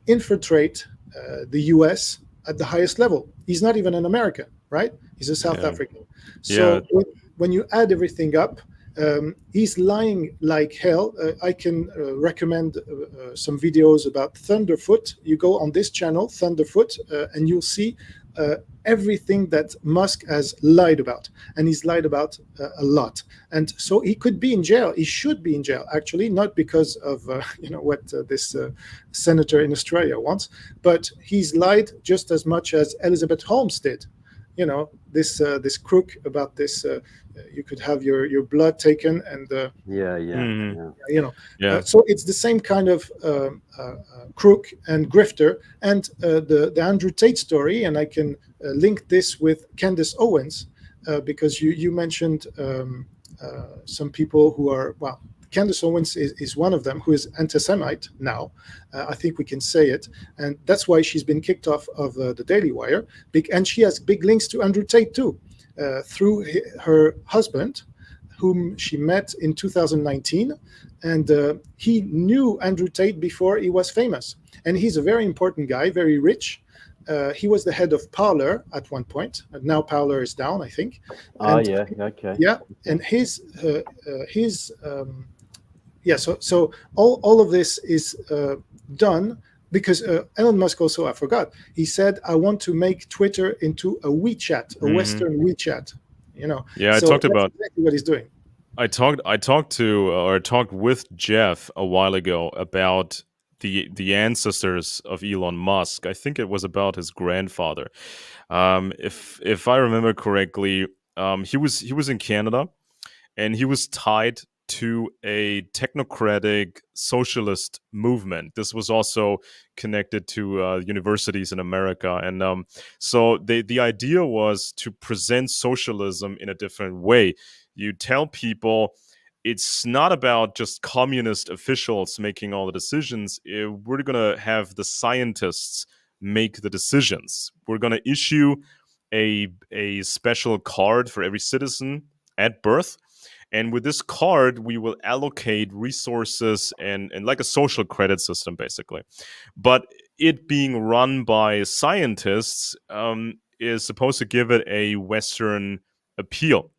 infiltrate the US at the highest level. He's not even an American, right? He's a South African. So when you add everything up, he's lying like hell. I can recommend some videos about Thunderfoot. You go on this channel, Thunderfoot, and you'll see everything that Musk has lied about. And he's lied about a lot. And so he could be in jail. He should be in jail, actually, not because of what this senator in Australia wants, but he's lied just as much as Elizabeth Holmes did. This crook about this. You could have your blood taken, and so it's the same kind of crook and grifter. And the Andrew Tate story, and I can link this with Candace Owens because you mentioned some people who are Candace Owens is one of them who is anti-Semite now. I think we can say it. And that's why she's been kicked off of the Daily Wire. And she has big links to Andrew Tate too, through her husband, whom she met in 2019. And he knew Andrew Tate before he was famous. And he's a very important guy, very rich. He was the head of Parler at one point. Now Parler is down, I think. Okay. Yeah, and so all of this is done because Elon Musk also, I forgot, he said, I want to make Twitter into a WeChat, a Western WeChat. I so talked that's about exactly what he's doing. I talked with Jeff a while ago about the ancestors of Elon Musk. I think it was about his grandfather. If I remember correctly, he was in Canada, and he was tied to a technocratic socialist movement. This was also connected to universities in America, and so the idea was to present socialism in a different way. You tell people it's not about just communist officials making all the decisions. We're going to have the scientists make the decisions. We're going to issue a special card for every citizen at birth, And with this card, we will allocate resources and like a social credit system, basically. But it being run by scientists is supposed to give it a Western appeal.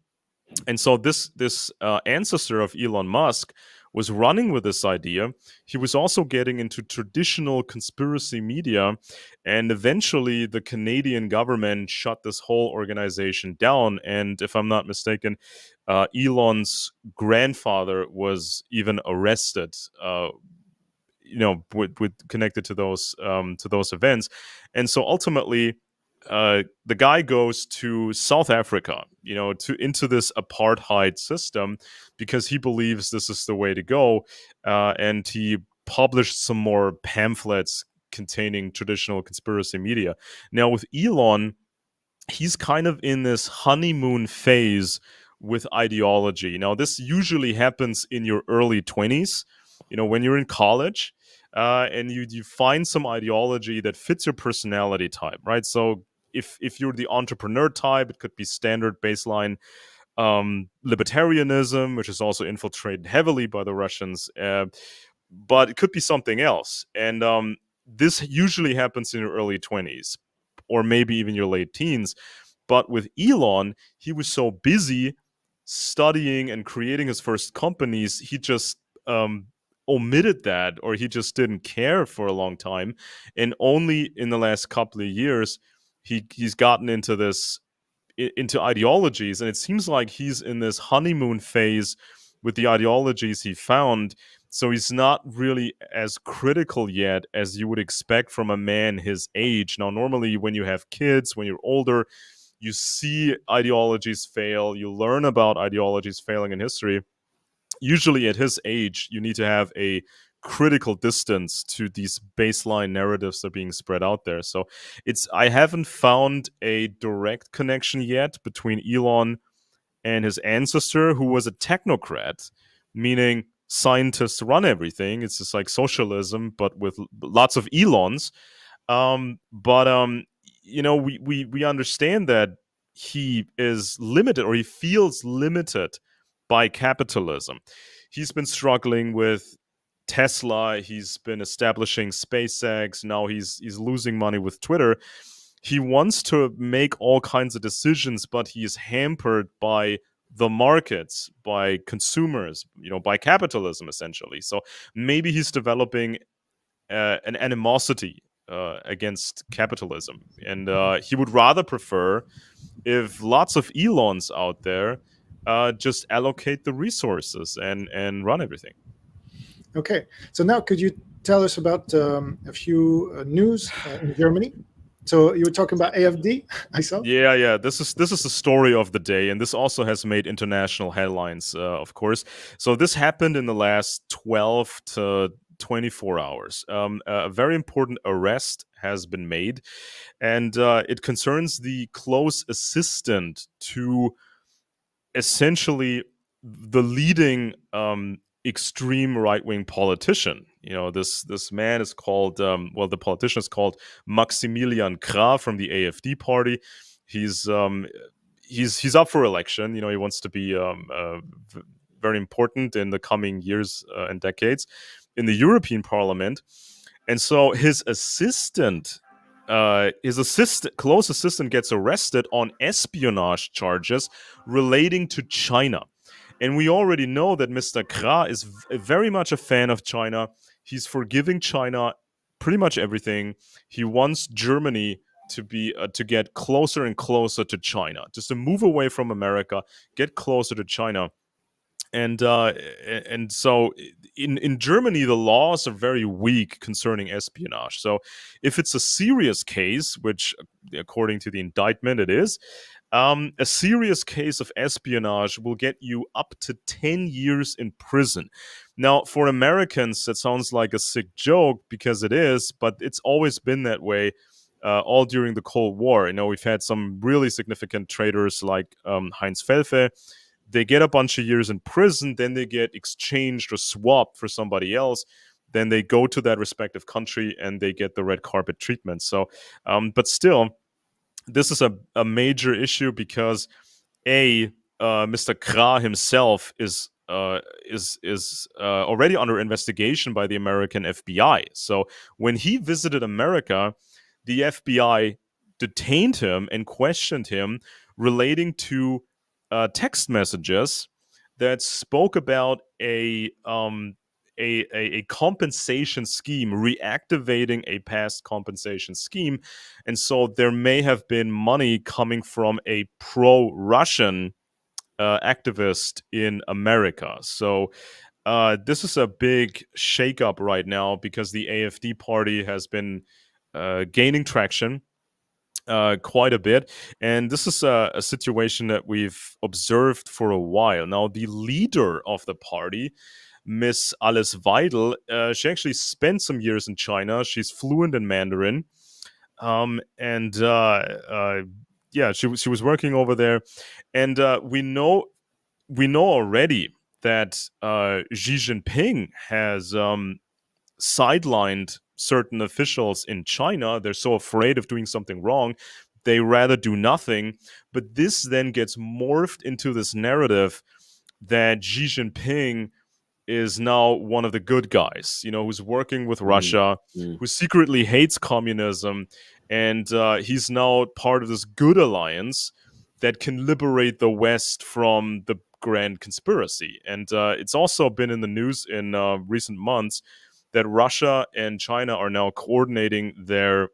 And so this ancestor of Elon Musk was running with this idea. He was also getting into traditional conspiracy media, and eventually the Canadian government shut this whole organization down. And if I'm not mistaken, Elon's grandfather was even arrested. With connected to those events, and so ultimately, the guy goes to South Africa, into this apartheid system because he believes this is the way to go, and he published some more pamphlets containing traditional conspiracy media. Now with Elon, he's kind of in this honeymoon phase with ideology. Now this usually happens in your early 20s, when you're in college, and you find some ideology that fits your personality type, right? So if you're the entrepreneur type, it could be standard baseline libertarianism, which is also infiltrated heavily by the Russians, but it could be something else. And this usually happens in your early 20s or maybe even your late teens. But with Elon, he was so busy studying and creating his first companies, he just omitted that, or he just didn't care for a long time. And only in the last couple of years, he's gotten into ideologies, and it seems like he's in this honeymoon phase with the ideologies he found. So he's not really as critical yet as you would expect from a man his age. Now, normally when you have kids, when you're older, you see ideologies fail, you learn about ideologies failing in history. Usually at his age, you need to have a critical distance to these baseline narratives that are being spread out there. So I haven't found a direct connection yet between Elon and his ancestor, who was a technocrat, meaning scientists run everything. It's just like socialism, but with lots of Elons. We understand that he is limited, or he feels limited by capitalism. He's been struggling with Tesla. He's been establishing SpaceX. Now he's losing money with Twitter. He wants to make all kinds of decisions, but he is hampered by the markets, by consumers, by capitalism, essentially. So maybe he's developing an animosity against capitalism. And he would rather prefer if lots of Elons out there just allocate the resources and run everything. Okay, so now could you tell us about a few news in Germany? So you were talking about AfD, I saw. Yeah. This is the story of the day, and this also has made international headlines, of course. So this happened in the last 12 to 24 hours. A very important arrest has been made, and it concerns the close assistant to essentially the leading extreme right-wing politician. This man is called, the politician is called Maximilian Krah from the AfD party. He's up for election. He wants to be very important in the coming years and decades in the European Parliament. And so his close assistant gets arrested on espionage charges relating to China. And we already know that Mr. Krah is very much a fan of China. He's forgiving China pretty much everything. He wants Germany to get closer and closer to China, just to move away from America, get closer to China. And so in Germany, the laws are very weak concerning espionage. So if it's a serious case, which according to the indictment it is, a serious case of espionage will get you up to 10 years in prison. Now, for Americans, that sounds like a sick joke, because it is, but it's always been that way all during the Cold War. We've had some really significant traitors like Heinz Felfe. They get a bunch of years in prison, then they get exchanged or swapped for somebody else. Then they go to that respective country and they get the red carpet treatment. So, but still, this is a major issue because Mr. Krah himself is already under investigation by the American FBI. So when he visited America, the FBI detained him and questioned him relating to text messages that spoke about a compensation scheme, reactivating a past compensation scheme. And so there may have been money coming from a pro-Russian activist in America. So this is a big shakeup right now because the AfD party has been gaining traction quite a bit. And this is a situation that we've observed for a while. Now, the leader of the party, Miss Alice Weidel, she actually spent some years in China. She's fluent in Mandarin. Yeah, she was working over there. And we know already that Xi Jinping has sidelined certain officials in China. They're so afraid of doing something wrong, they rather do nothing. But this then gets morphed into this narrative that Xi Jinping is now one of the good guys, who's working with Russia, who secretly hates communism, and he's now part of this good alliance that can liberate the West from the grand conspiracy. And it's also been in the news in recent months that Russia and China are now coordinating their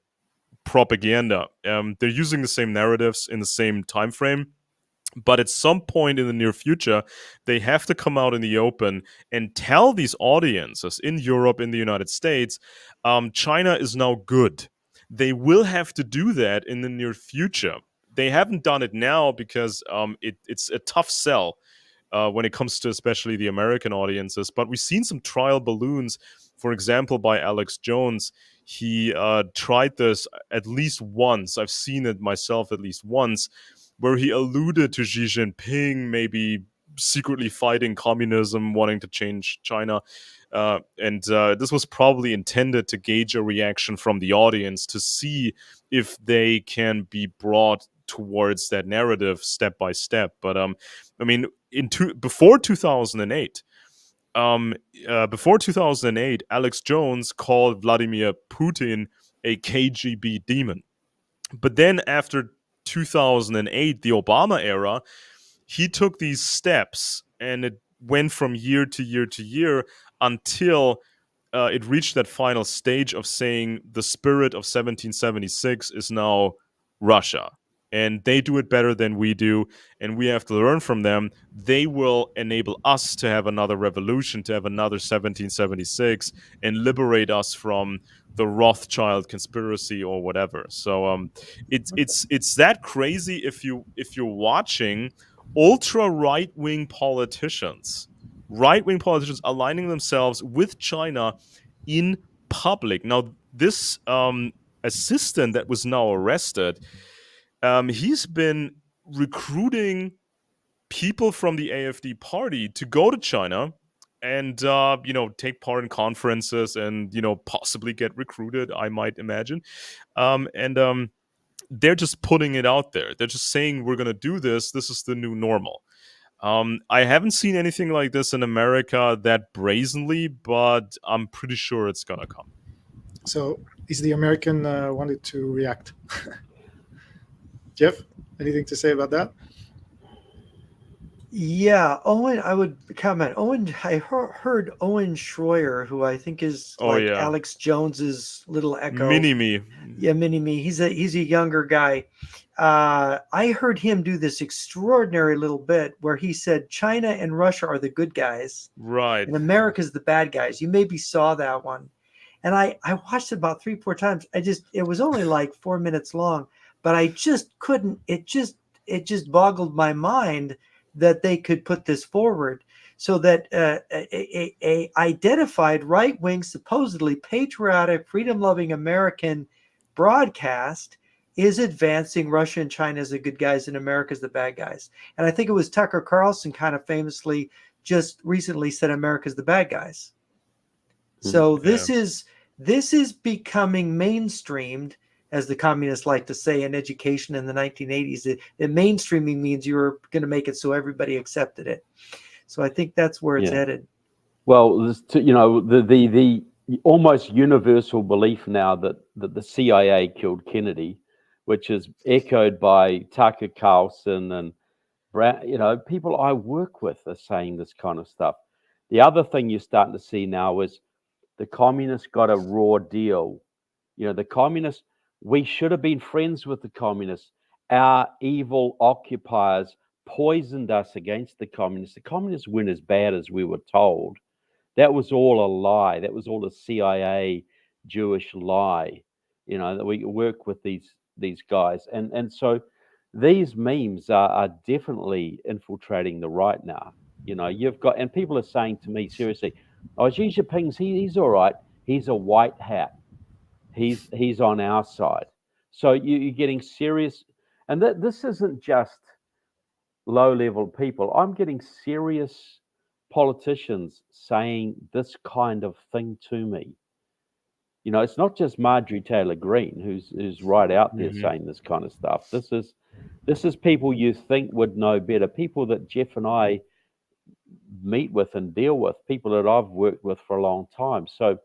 propaganda. They're using the same narratives in the same time frame, but at some point in the near future, they have to come out in the open and tell these audiences in Europe, in the United States, China is now good. They will have to do that in the near future. They haven't done it now because it's a tough sell when it comes to especially the American audiences. But we've seen some trial balloons, for example, by Alex Jones. He tried this at least once. I've seen it myself at least once, where he alluded to Xi Jinping maybe secretly fighting communism, wanting to change China. And this was probably intended to gauge a reaction from the audience to see if they can be brought towards that narrative step by step. But I mean, before 2008, Alex Jones called Vladimir Putin a KGB demon. But then after 2008, the Obama era, he took these steps and it went from year to year to year until it reached that final stage of saying the spirit of 1776 is now Russia. And they do it better than we do, and we have to learn from them. They will enable us to have another revolution, to have another 1776, and liberate us from the Rothschild conspiracy or whatever. So it's that crazy if you're watching ultra right-wing politicians aligning themselves with China in public. Now, this assistant that was now arrested, he's been recruiting people from the AfD party to go to China and take part in conferences and possibly get recruited, I might imagine. They're just putting it out there. They're just saying, we're going to do this. This is the new normal. I haven't seen anything like this in America that brazenly, but I'm pretty sure it's going to come. So is the American wanted to react? Jeff, anything to say about that? Yeah, Owen, I would comment. Owen, I heard Owen Schroyer, who I think is Alex Jones's little echo. Mini-me. Yeah, Mini-me. He's a younger guy. I heard him do this extraordinary little bit where he said China and Russia are the good guys. Right. And America's the bad guys. You maybe saw that one. And I watched it about 3-4 times. It was only like 4 minutes long, but I just couldn't, it just boggled my mind that they could put this forward so that a identified right-wing, supposedly patriotic, freedom-loving American broadcast is advancing Russia and China as the good guys and America as the bad guys. And I think it was Tucker Carlson kind of famously just recently said America's the bad guys. So this is becoming mainstreamed, as the communists like to say in education in the 1980s, that mainstreaming means you were going to make it so everybody accepted it. So I think that's where it's Yeah. headed. Well, the almost universal belief now that the CIA killed Kennedy, which is echoed by Tucker Carlson and Brown, people I work with are saying this kind of stuff. The other thing you're starting to see now is the communists got a raw deal. The communists, we should have been friends with the communists. Our evil occupiers poisoned us against the communists. The communists weren't as bad as we were told. That was all a lie. That was all a CIA Jewish lie, that we work with these guys. And so these memes are definitely infiltrating the right now. You've got, and people are saying to me, seriously, oh, Xi Jinping's, he's all right. He's a white hat. He's on our side. So you're getting serious. And this isn't just low-level people. I'm getting serious politicians saying this kind of thing to me. It's not just Marjorie Taylor Greene who's right out there saying this kind of stuff. This is people you think would know better, people that Jeff and I meet with and deal with, people that I've worked with for a long time. So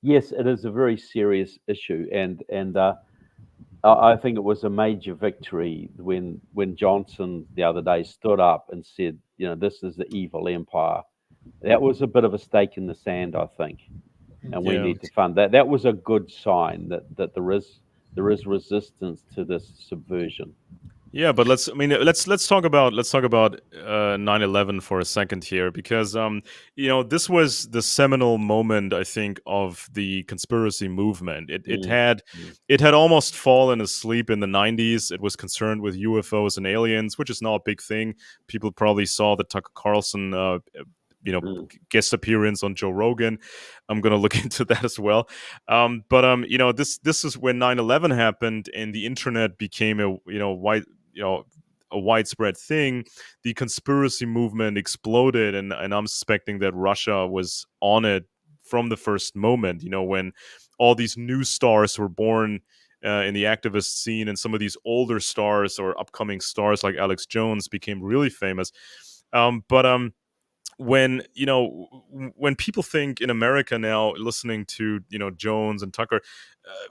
yes, it is a very serious issue, and I think it was a major victory when Johnson the other day stood up and said, this is the evil empire. That was a bit of a stake in the sand, I think, and we need to fund that. That was a good sign that there is resistance to this subversion. Yeah, but let's talk about 9/11 for a second here, because this was the seminal moment, I think, of the conspiracy movement. It had almost fallen asleep in the 90s. It was concerned with UFOs and aliens, which is now a big thing. People probably saw the Tucker Carlson guest appearance on Joe Rogan. I'm going to look into that as well. But this is when 9/11 happened and the internet became a widespread thing. The conspiracy movement exploded, and I'm suspecting that Russia was on it from the first moment, when all these new stars were born in the activist scene, and some of these older stars or upcoming stars like Alex Jones became really famous. When people think in America now, listening to Jones and Tucker,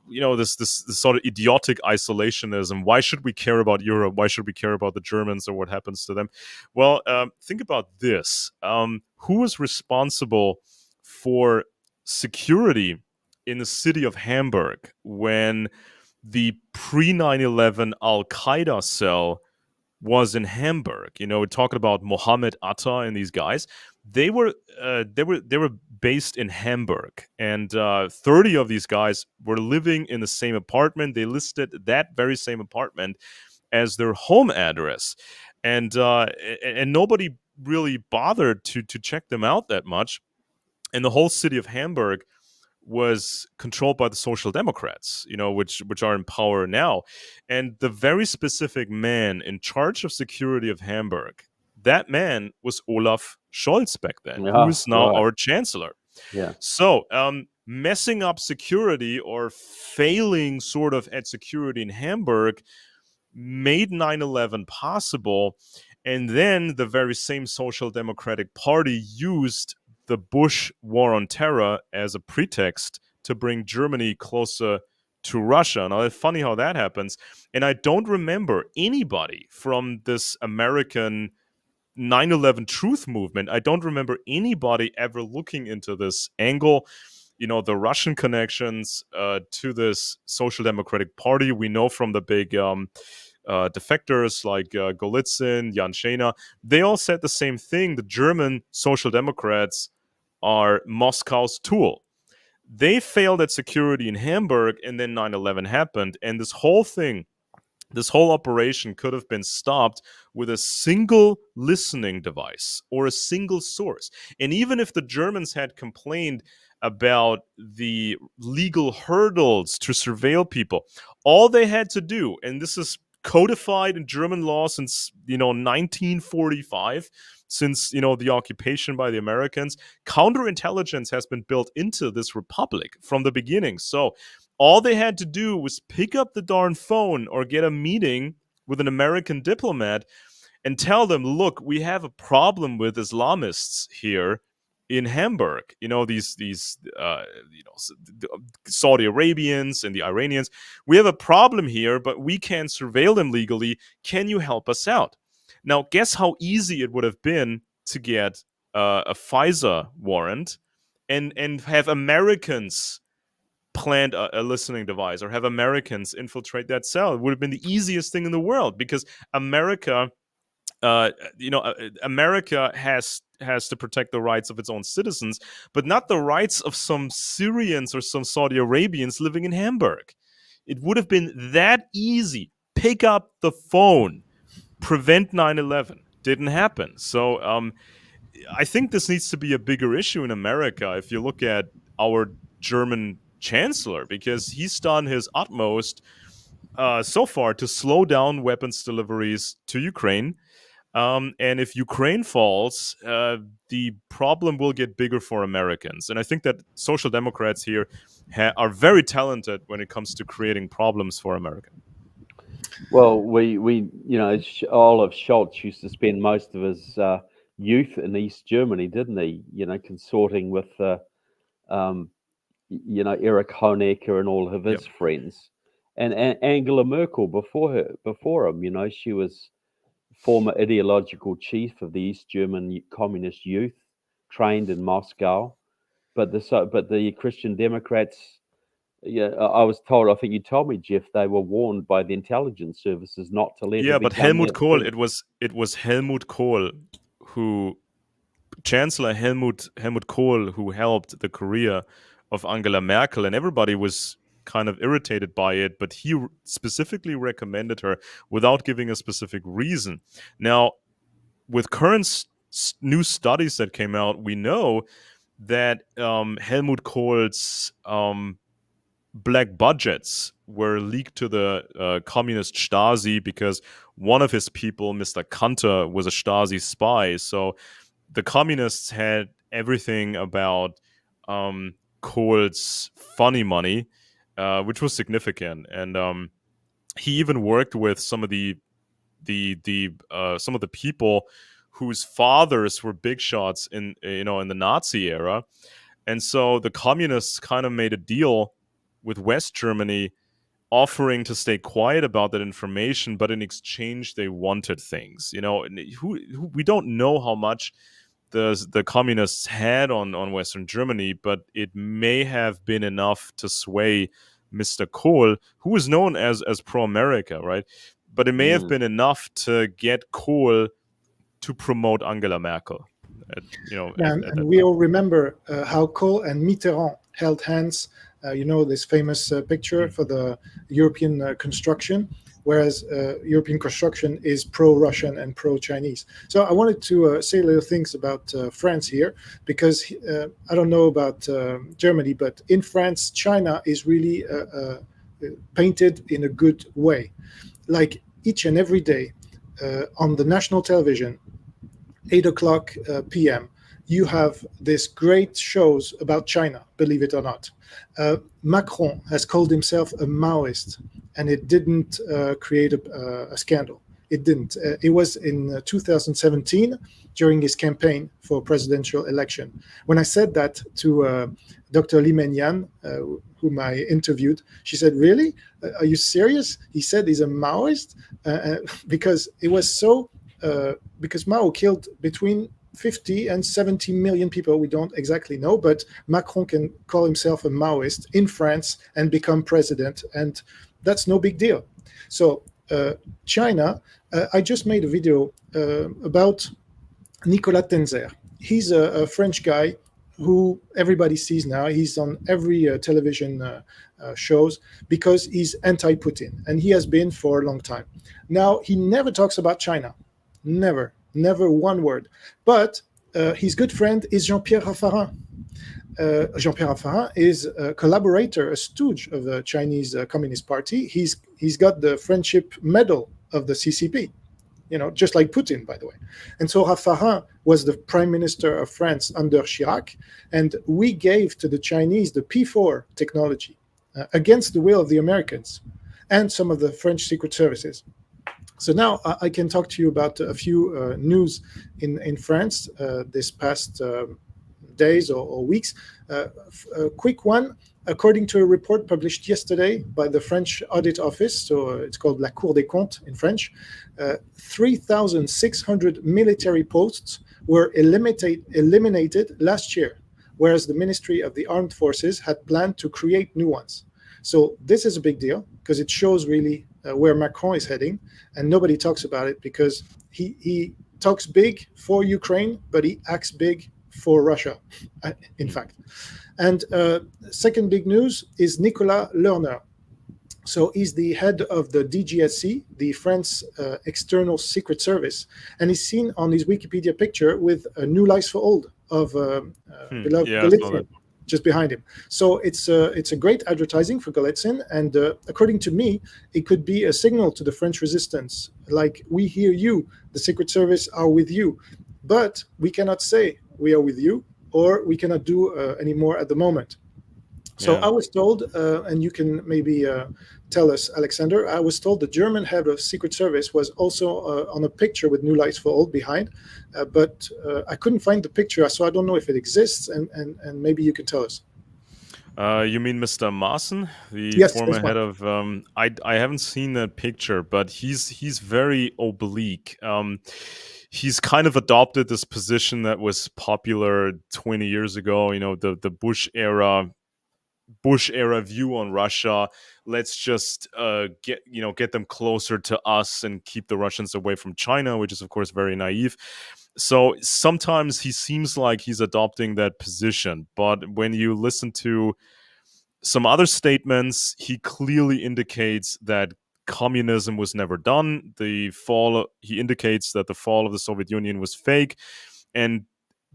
this sort of idiotic isolationism. Why should we care about Europe? Why should we care about the Germans or what happens to them? Well, think about this: who was responsible for security in the city of Hamburg when the pre-9/11 Al Qaeda cell was in Hamburg? We're talking about Mohammed Atta and these guys. They were based in Hamburg, and 30 of these guys were living in the same apartment. They listed that very same apartment as their home address, and nobody really bothered to check them out that much. And the whole city of Hamburg was controlled by the Social Democrats, which are in power now. And the very specific man in charge of security of Hamburg, that man was Olaf Scholz back then, who is now our chancellor. Yeah. So messing up security or failing sort of at security in Hamburg made 9/11 possible. And then the very same Social Democratic Party used the Bush war on terror as a pretext to bring Germany closer to Russia. Now, it's funny how that happens. And I don't remember anybody from this American 9/11 truth movement. I don't remember anybody ever looking into this angle, the Russian connections to this Social Democratic Party. We know from the big defectors like Golitsyn, Jan Schena, they all said the same thing. The German Social Democrats are Moscow's tool. They failed at security in Hamburg, and then 9/11 happened. And this whole operation could have been stopped with a single listening device or a single source. And even if the Germans had complained about the legal hurdles to surveil people, all they had to do, and this is codified in German law since 1945, since the occupation by the Americans, counterintelligence has been built into this republic from the beginning. So All they had to do was pick up the darn phone or get a meeting with an American diplomat and tell them, look, we have a problem with Islamists here in Hamburg. These Saudi Arabians and the Iranians. We have a problem here, but we can't surveil them legally. Can you help us out? Now, guess how easy it would have been to get a FISA warrant and have Americans plant a listening device or have Americans infiltrate that cell. It would have been the easiest thing in the world, because America has to protect the rights of its own citizens, but not the rights of some Syrians or some Saudi Arabians living in Hamburg. It would have been that easy. Pick up the phone, prevent 9/11. Didn't happen. So I think this needs to be a bigger issue in America if you look at our German chancellor, because he's done his utmost so far to slow down weapons deliveries to Ukraine. And if Ukraine falls, the problem will get bigger for Americans. And I think that social democrats here are very talented when it comes to creating problems for America. Well, we Olaf Scholz used to spend most of his youth in East Germany, didn't he? Consorting with Erich Honecker and all of his friends, and Angela Merkel before him. She was former ideological chief of the East German Communist Youth, trained in Moscow, but the Christian Democrats. I was told. I think you told me, Jeff. They were warned by the intelligence services not to let. Yeah, but Helmut Kohl. It was Helmut Kohl Chancellor Helmut Kohl, who helped the career of Angela Merkel, and everybody was kind of irritated by it, but he specifically recommended her without giving a specific reason. Now, with current new studies that came out, we know that Helmut Kohl's black budgets were leaked to the communist Stasi, because one of his people, Mr. Kanter, was a Stasi spy. So the communists had everything about Kohl's funny money, which was significant, and he even worked with some of the people whose fathers were big shots in the Nazi era, and so the communists kind of made a deal with West Germany, offering to stay quiet about that information, but in exchange they wanted things. We don't know how much the communists had on Western Germany, but it may have been enough to sway Mr. Kohl, who was known as pro-America, right? But it may have been enough to get Kohl to promote Angela Merkel. And we all remember how Kohl and Mitterrand held hands. This famous picture for the European construction, whereas European construction is pro-Russian and pro-Chinese. So I wanted to say little things about France here, because I don't know about Germany, but in France, China is really painted in a good way. Like each and every day on the national television, 8:00 p.m., you have this great shows about China, believe it or not. Macron has called himself a Maoist, and it didn't create a scandal. It didn't. It was in 2017 during his campaign for presidential election. When I said that to Dr. Li Menyan, whom I interviewed, she said, "Really? Are you serious?" He said he's a Maoist because it was so. Because Mao killed between 50 and 70 million people. We don't exactly know, but Macron can call himself a Maoist in France and become president, and that's no big deal. So China, I just made a video about Nicolas Tenzer. He's a French guy who everybody sees now. He's on every television shows because he's anti-Putin, and he has been for a long time. Now, he never talks about China. Never one word. But his good friend is Jean-Pierre Raffarin. Jean-Pierre Raffarin is a collaborator, a stooge of the Chinese Communist Party. He's got the Friendship Medal of the CCP, just like Putin, by the way. And so Raffarin was the Prime Minister of France under Chirac, and we gave to the Chinese the P4 technology. against the will of the Americans and some of the French secret services. So now I can talk to you about a few news in France this past days or weeks. A quick one. According to a report published yesterday by the French Audit Office, so it's called La Cour des Comptes in French, 3,600 military posts were eliminated last year, whereas the Ministry of the Armed Forces had planned to create new ones. So this is a big deal because it shows really where Macron is heading, and nobody talks about it because he talks big for Ukraine, but he acts big for Russia, in fact. And second big news is Nicolas Lerner. So he's the head of the DGSC, the France External Secret Service, and he's seen on his Wikipedia picture with a New Lies for Old of beloved Golitsyn just behind him. So it's a great advertising for Golitsyn, and according to me, it could be a signal to the French resistance, like, we hear you, the Secret Service are with you, but we cannot say we are with you, or we cannot do any more at the moment. So I was told, and you can maybe tell us, Alexander, I was told the German head of Secret Service was also on a picture with New Lights for Old behind, but I couldn't find the picture, so I don't know if it exists, and maybe you can tell us. You mean Mr. Maaßen, the former head of? I haven't seen that picture, but he's very oblique. He's kind of adopted this position that was popular 20 years ago. You know, the Bush era view on Russia. Let's just get them closer to us and keep the Russians away from China, which is of course very naive. So sometimes he seems like he's adopting that position, but when you listen to some other statements, he clearly indicates that communism was never done. He indicates that the fall of the Soviet Union was fake, and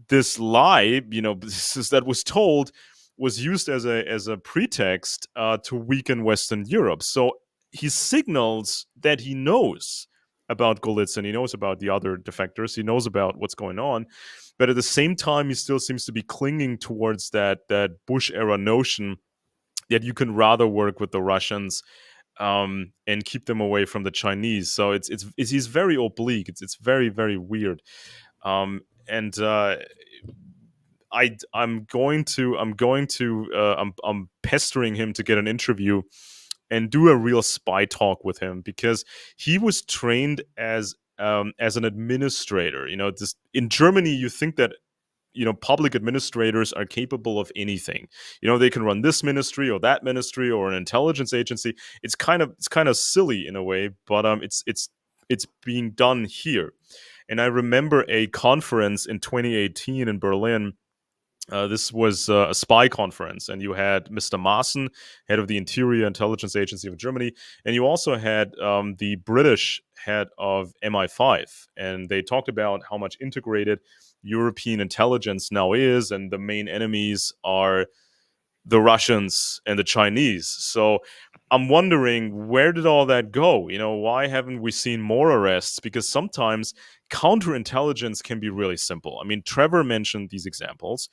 this lie, that was told, was used as a pretext to weaken Western Europe. So he signals that he knows about Golitsyn, he knows about the other defectors, he knows about what's going on, but at the same time, he still seems to be clinging towards that Bush era notion that you can rather work with the Russians and keep them away from the Chinese. So he's very oblique. It's very, very weird. I'm pestering him to get an interview and do a real spy talk with him, because he was trained as an administrator. In Germany, you think that public administrators are capable of anything. They can run this ministry or that ministry or an intelligence agency. It's kind of silly in a way, but it's being done here. And I remember a conference in 2018 in Berlin. This was a spy conference, and you had Mr. Maaßen, head of the Interior Intelligence Agency of Germany, and you also had the British head of MI5, and they talked about how much integrated European intelligence now is, and the main enemies are the Russians and the Chinese. So I'm wondering, where did all that go? Why haven't we seen more arrests? Because sometimes counterintelligence can be really simple. I mean, Trevor mentioned these examples.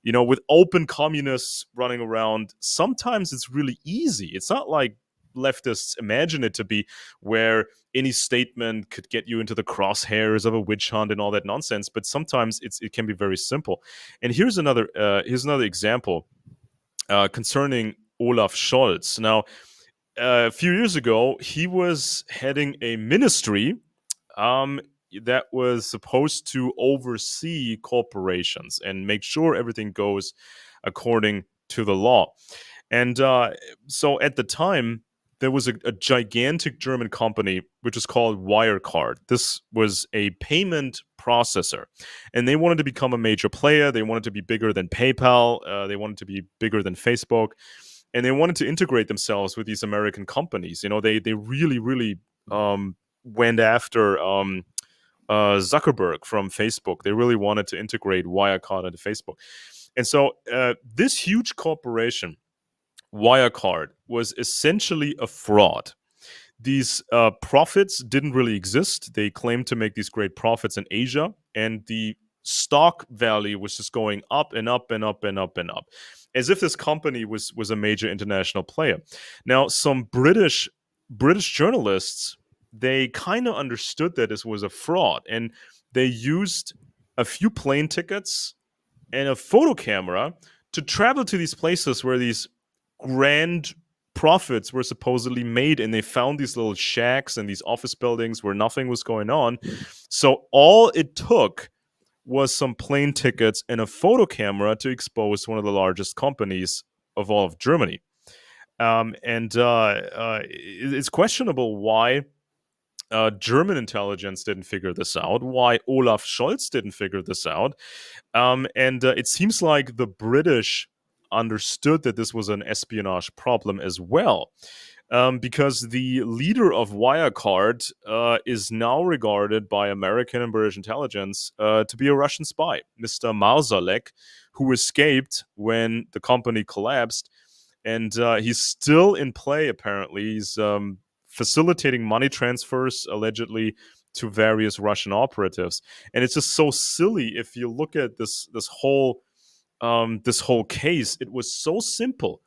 With open communists running around, sometimes it's really easy. It's not like leftists imagine it to be, where any statement could get you into the crosshairs of a witch hunt and all that nonsense. But sometimes it can be very simple. And here's another example concerning Olaf Scholz. Now, a few years ago, he was heading a ministry that was supposed to oversee corporations and make sure everything goes according to the law. And so at the time, there was a gigantic German company which is called Wirecard. This was a payment processor, and they wanted to become a major player. They wanted to be bigger than PayPal. They wanted to be bigger than Facebook, and they wanted to integrate themselves with these American companies. They really, really went after Zuckerberg from Facebook. They really wanted to integrate Wirecard into Facebook. And so this huge corporation, Wirecard, was essentially a fraud. These profits didn't really exist. They claimed to make these great profits in Asia, and the stock value was just going up and up and up and up and up. as if this company was a major international player. Now, some British journalists, they kind of understood that this was a fraud, and they used a few plane tickets and a photo camera to travel to these places where these grand profits were supposedly made, and they found these little shacks and these office buildings where nothing was going on. So all it took was some plane tickets and a photo camera to expose one of the largest companies of all of Germany. It's questionable why German intelligence didn't figure this out, why Olaf Scholz didn't figure this out. It seems like the British understood that this was an espionage problem as well, because the leader of Wirecard is now regarded by American and British intelligence to be a Russian spy, Mr. Marsalek, who escaped when the company collapsed. And he's still in play, apparently. He's facilitating money transfers, allegedly, to various Russian operatives. And it's just so silly if you look at this whole case. It was so simple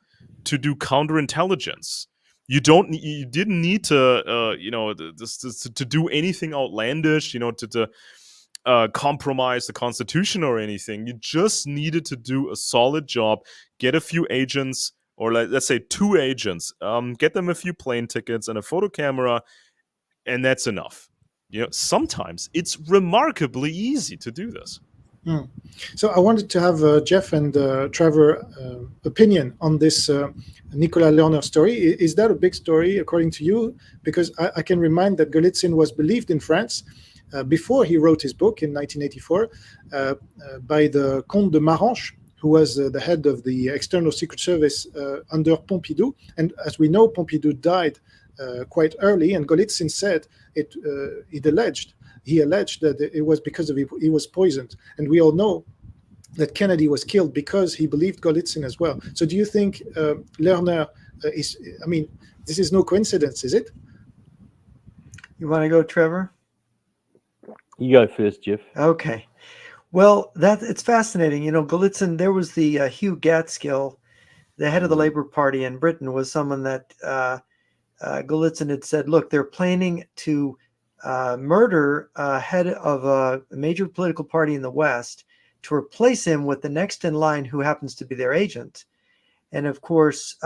to do counterintelligence. You didn't need to to do anything outlandish, to compromise the Constitution or anything. You just needed to do a solid job, get a few agents, or let's say 2 agents, get them a few plane tickets and a photo camera, and that's enough. Sometimes it's remarkably easy to do this. So I wanted to have Jeff and Trevor opinion on this Nicolas Lerner story. Is that a big story according to you? Because I can remind that Golitsyn was believed in France before he wrote his book in 1984 by the Comte de Maranche, who was the head of the External Secret Service under Pompidou. And as we know, Pompidou died quite early, and Golitsyn said he alleged that it was because he was poisoned. And we all know that Kennedy was killed because he believed Golitsyn as well. So do you think Lerner this is no coincidence, is it? You want to go, Trevor? You go first, Jeff. Okay. Well, it's fascinating. Golitsyn, there was the Hugh Gaitskell, the head of the Labour Party in Britain, was someone that Golitsyn had said, look, they're planning to murder head of a major political party in the West to replace him with the next in line who happens to be their agent. And of course,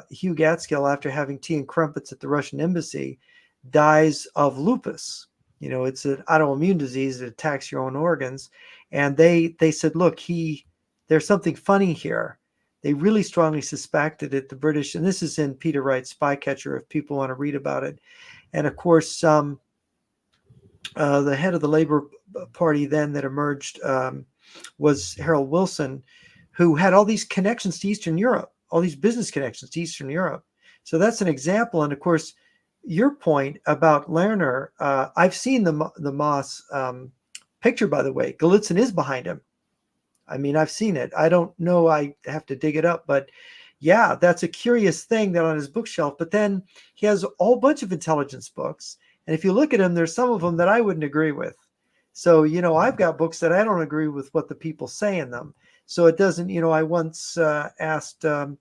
Hugh Gaitskell, after having tea and crumpets at the Russian embassy, dies of lupus. It's an autoimmune disease that attacks your own organs. And they said, look, there's something funny here. They really strongly suspected it, the British, and this is in Peter Wright's Spycatcher if people want to read about it. And of course, the head of the Labour Party then that emerged was Harold Wilson, who had all these connections to Eastern Europe, all these business connections to Eastern Europe. So that's an example. And of course, your point about Lerner, I've seen the Moss picture, by the way. Golitsyn is behind him. I've seen it. I don't know. I have to dig it up. But yeah, that's a curious thing that on his bookshelf. But then he has a whole bunch of intelligence books. And if you look at them, there's some of them that I wouldn't agree with. So, I've got books that I don't agree with what the people say in them. So it doesn't, I once asked the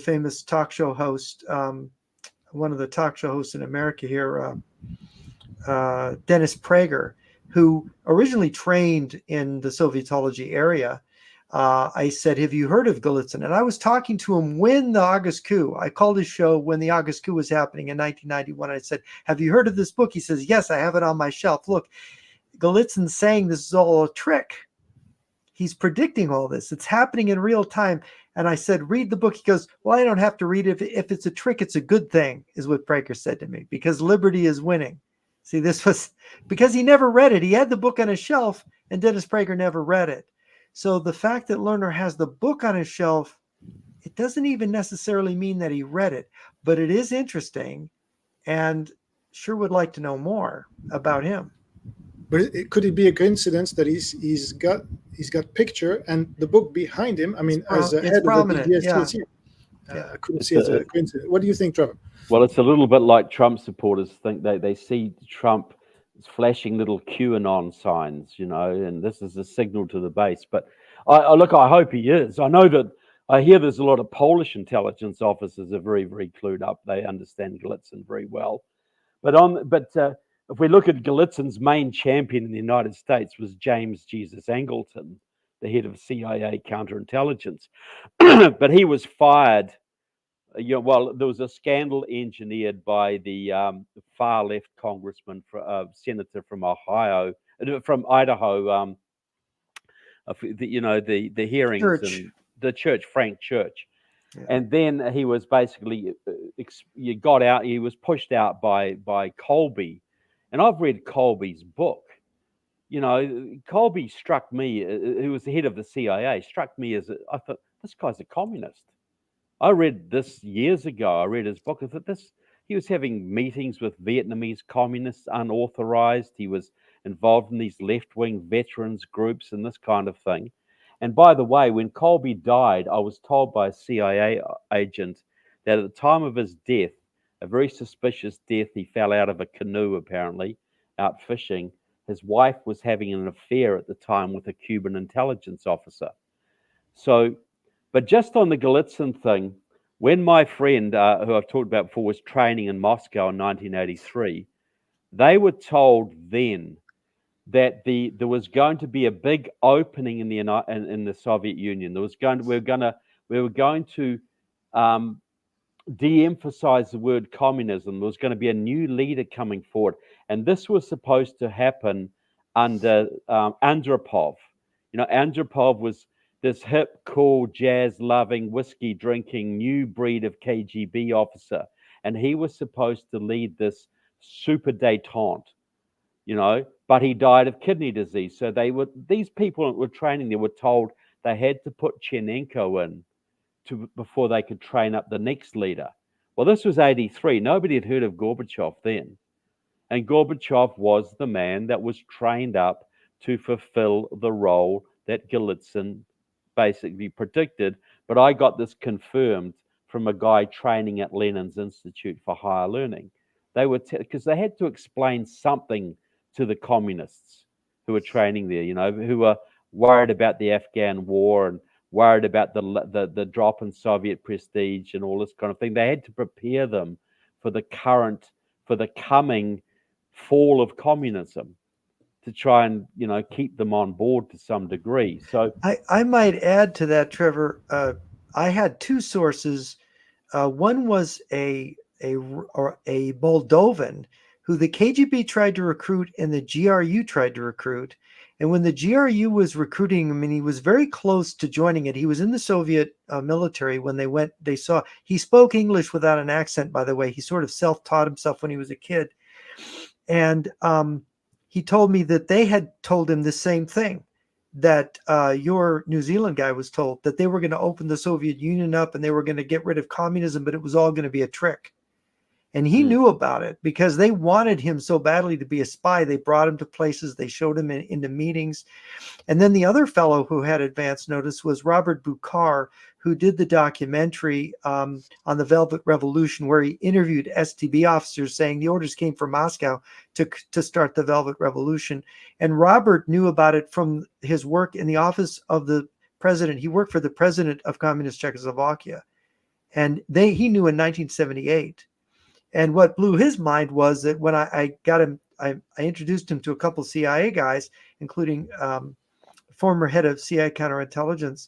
famous talk show host, one of the talk show hosts in America here, Dennis Prager, who originally trained in the Sovietology area. I said, have you heard of Golitsyn? And I was talking to him when the August coup, I called his show when the August coup was happening in 1991. I said, have you heard of this book? He says, yes, I have it on my shelf. Look, Golitsyn's saying this is all a trick. He's predicting all this. It's happening in real time. And I said, read the book. He goes, well, I don't have to read it. If it's a trick, it's a good thing, is what Prager said to me, because liberty is winning. See, this was because he never read it. He had the book on his shelf, and Dennis Prager never read it. So the fact that Lerner has the book on his shelf, it doesn't even necessarily mean that he read it, but it is interesting, and sure would like to know more about him. But could it be a coincidence that he's got picture and the book behind him? As a head of the DSTC, I couldn't see it as a coincidence. What do you think, Trevor? Well, it's a little bit like Trump supporters think they see Trump flashing little QAnon signs, and this is a signal to the base. But Look, I hope he is. I know that I hear there's a lot of Polish intelligence officers are very, very clued up. They understand Galitzin very well. But if we look at Galitzin's main champion in the United States was James Jesus Angleton, the head of CIA counterintelligence. But he was fired. Well, there was a scandal engineered by the far left congressman, senator from Ohio, from Idaho. The hearings Church. and the church, Frank Church. Yeah. And then he was basically he was pushed out by Colby. And I've read Colby's book. Colby struck me, who was the head of the CIA, struck me as I thought, this guy's a communist. I read this years ago. I read his book. I thought he was having meetings with Vietnamese communists unauthorized. He was involved in these left-wing veterans groups and this kind of thing. And by the way, when Colby died, I was told by a CIA agent that at the time of his death, a very suspicious death, he fell out of a canoe apparently, out fishing. His wife was having an affair at the time with a Cuban intelligence officer. So, but just on the Galitzin thing, when my friend, who I've talked about before, was training in Moscow in 1983, they were told then that there was going to be a big opening in the Soviet Union. We were going to de-emphasize the word communism. There was going to be a new leader coming forward, and this was supposed to happen under Andropov. Andropov was this hip, cool, jazz-loving, whiskey-drinking new breed of KGB officer, and he was supposed to lead this super détente. But he died of kidney disease. So these people that were training there were told they had to put Chernenko in before they could train up the next leader. Well, this was 83. Nobody had heard of Gorbachev then. And Gorbachev was the man that was trained up to fulfill the role that Galitzin basically predicted. But I got this confirmed from a guy training at Lenin's Institute for Higher Learning. They were because they had to explain something to the communists who were training there, who were worried about the Afghan war and worried about the drop in Soviet prestige and all this kind of thing. They had to prepare them for the coming fall of communism to try and, keep them on board to some degree. So I might add to that, Trevor. I had two sources. One was a Moldovan who the KGB tried to recruit and the GRU tried to recruit. And when the GRU was recruiting him, and he was very close to joining it, he was in the Soviet military when they saw, he spoke English without an accent, by the way. He sort of self-taught himself when he was a kid. And he told me that they had told him the same thing that your New Zealand guy was told, that they were going to open the Soviet Union up and they were going to get rid of communism, but it was all going to be a trick. And he knew about it because they wanted him so badly to be a spy. They brought him to places. They showed him into meetings. And then the other fellow who had advance notice was Robert Buchar, who did the documentary on the Velvet Revolution, where he interviewed STB officers saying the orders came from Moscow to start the Velvet Revolution. And Robert knew about it from his work in the office of the president. He worked for the president of communist Czechoslovakia. And he knew in 1978. And what blew his mind was that when I got him, I introduced him to a couple of CIA guys, including former head of CIA counterintelligence,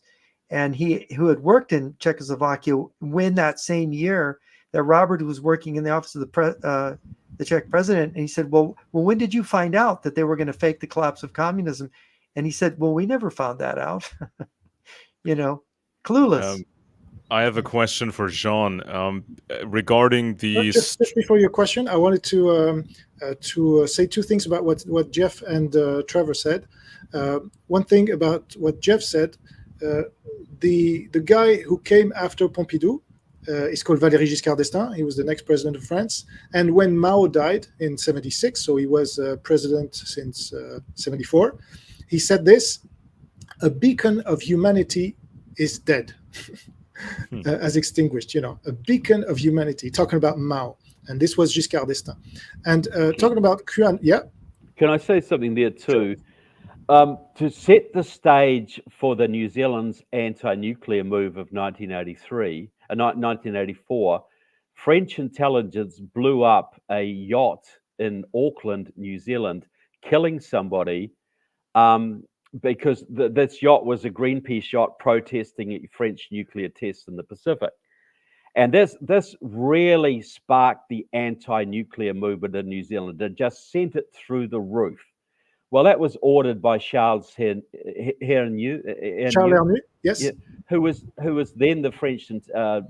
and who had worked in Czechoslovakia when that same year that Robert was working in the office of the Czech president. And he said, well, when did you find out that they were going to fake the collapse of communism? And he said, well, we never found that out. Clueless. I have a question for Jean regarding these. Just before your question, I wanted to say two things about what Jeff and Trevor said. One thing about what Jeff said, the guy who came after Pompidou is called Valéry Giscard d'Estaing. He was the next president of France. And when Mao died in 76, so he was president since 74, he said this: a beacon of humanity is dead. As extinguished, a beacon of humanity, talking about Mao. And this was Giscard d'Estaing. And talking about QAnon, yeah? Can I say something there too? To set the stage for the New Zealand's anti-nuclear move of 1984, French intelligence blew up a yacht in Auckland, New Zealand, killing somebody because this yacht was a Greenpeace yacht protesting French nuclear tests in the Pacific. And this really sparked the anti-nuclear movement in New Zealand. It just sent it through the roof. Well, that was ordered by Charles Hernu, yes, yeah, who was then the French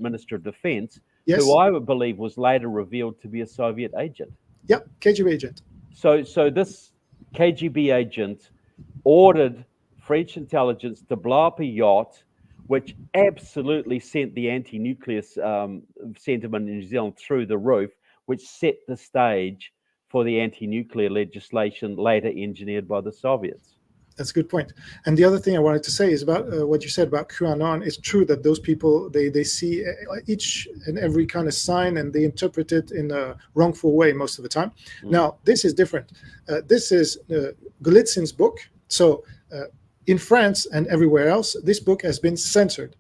Minister of Defense, yes, who I would believe was later revealed to be a Soviet agent. Yeah, KGB agent. So this KGB agent ordered French intelligence to blow up a yacht, which absolutely sent the anti-nuclear sentiment in New Zealand through the roof, which set the stage for the anti-nuclear legislation later engineered by the Soviets. That's a good point. And the other thing I wanted to say is about what you said about QAnon. It's true that those people, they see each and every kind of sign and they interpret it in a wrongful way most of the time. Now, this is different. This is Golitsyn's book. So in France and everywhere else, this book has been censored,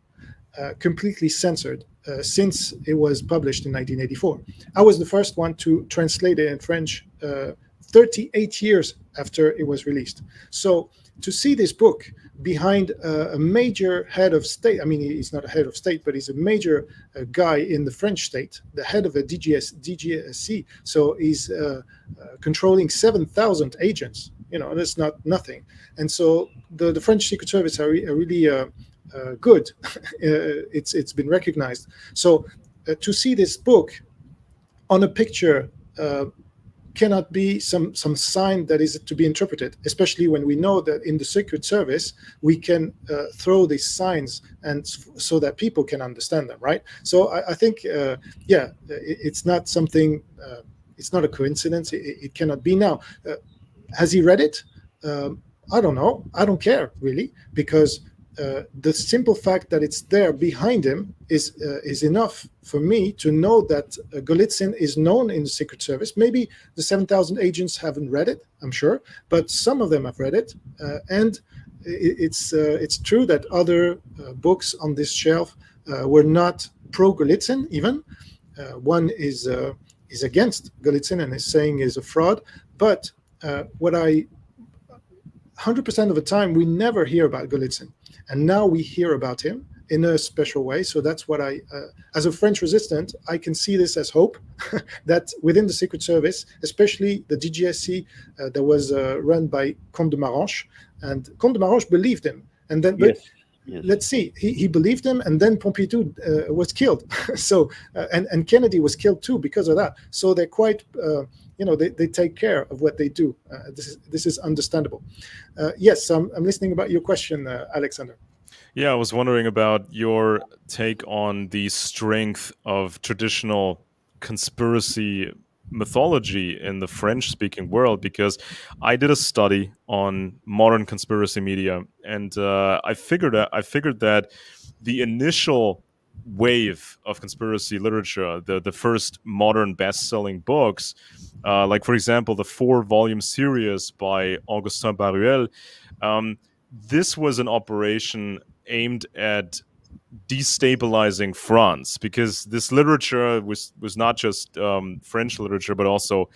completely censored, since it was published in 1984. I was the first one to translate it in French 38 years after it was released. So to see this book behind a major head of state, I mean, he's not a head of state, but he's a major guy in the French state, the head of a DGSC. So he's controlling 7,000 agents. You know, that's not nothing. And so the French Secret Service are really good. It's been recognized. So to see this book on a picture cannot be some sign that is to be interpreted, especially when we know that in the Secret Service we can throw these signs and so that people can understand them, right? So I think it's not something. It's not a coincidence. It cannot be. Now, has he read it? I don't know. I don't care really, because the simple fact that it's there behind him is enough for me to know that Golitsyn is known in the Secret Service. Maybe the 7,000 agents haven't read it, I'm sure, but some of them have read it, and it's true that other books on this shelf were not pro-Golitsyn even. One is against Golitsyn and is saying is a fraud, but what I 100% of the time we never hear about Golitsyn. And now we hear about him in a special way. So that's what as a French resistant, I can see this as hope that within the Secret Service, especially the DGSC that was run by Comte de Maranche, and Comte de Maranche believed him. And then, but Yes. let's see, he believed him, and then Pompidou was killed. So and Kennedy was killed too because of that. So they're quite. They take care of what they do. This is understandable. Yes, I'm listening about your question, Alexander. Yeah, I was wondering about your take on the strength of traditional conspiracy mythology in the French-speaking world, because I did a study on modern conspiracy media, and I figured that the initial wave of conspiracy literature, the first modern best-selling books, like for example the 4-volume series by Augustin Baruel, this was an operation aimed at destabilizing France, because this literature was not just French literature, but also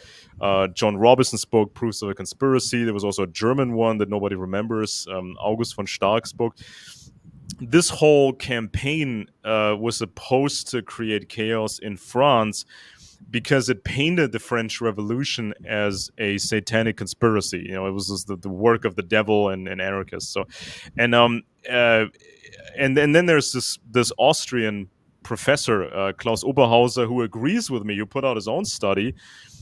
John Robinson's book Proofs of a Conspiracy. There was also a German one that nobody remembers, August von Stark's book. This whole campaign was supposed to create chaos in France because it painted the French Revolution as a satanic conspiracy. You know, it was just the work of the devil and anarchists. So, and then there's this Austrian professor, Klaus Oberhauser, who agrees with me, who put out his own study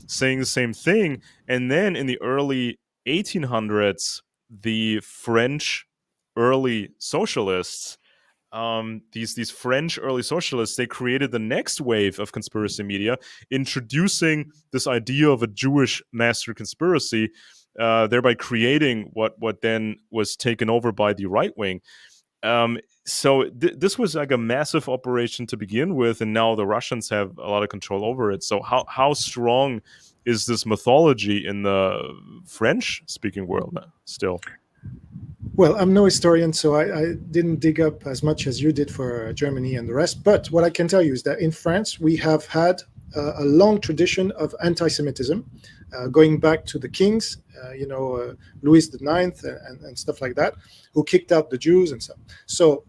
saying the same thing. And then in the early 1800s, the French early socialists, these French early socialists, they created the next wave of conspiracy media, introducing this idea of a Jewish master conspiracy, thereby creating what then was taken over by the right wing. So this was like a massive operation to begin with, and now the Russians have a lot of control over it. So how strong is this mythology in the French-speaking world still? Well, I'm no historian, so I didn't dig up as much as you did for Germany and the rest. But what I can tell you is that in France, we have had a long tradition of anti-Semitism, going back to the kings, Louis IX and stuff like that, who kicked out the Jews and stuff. So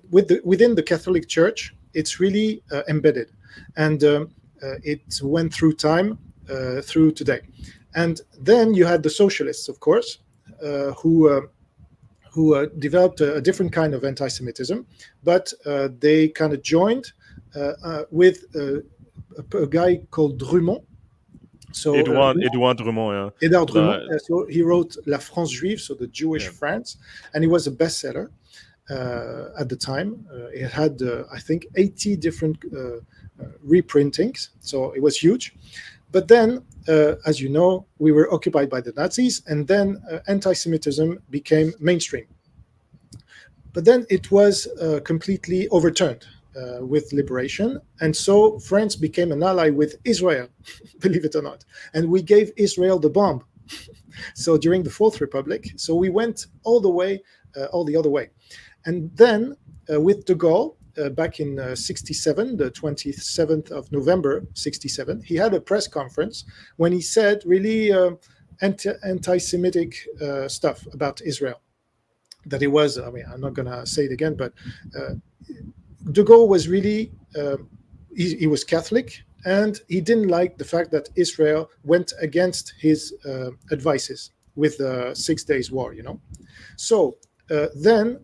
within the Catholic Church, it's really embedded, and it went through time, through today. And then you had the socialists, of course, who developed a different kind of anti-Semitism, but they kind of joined with a guy called Drummond. So Edouard Drummond, yeah. Edouard Drummond. So he wrote La France Juive, so the Jewish France, and it was a bestseller at the time. It had, I think, 80 different reprintings, so it was huge. But then, as you know, we were occupied by the Nazis, and then anti-Semitism became mainstream. But then it was completely overturned with liberation, and so France became an ally with Israel, believe it or not, and we gave Israel the bomb. So during the Fourth Republic, so we went all the other way. And then with de Gaulle, back in 67, the 27th of November 67, he had a press conference when he said really anti-Semitic stuff about Israel. That it was, I mean, I'm not going to say it again, but de Gaulle was really, he was Catholic, and he didn't like the fact that Israel went against his advices with the 6 Days War, So then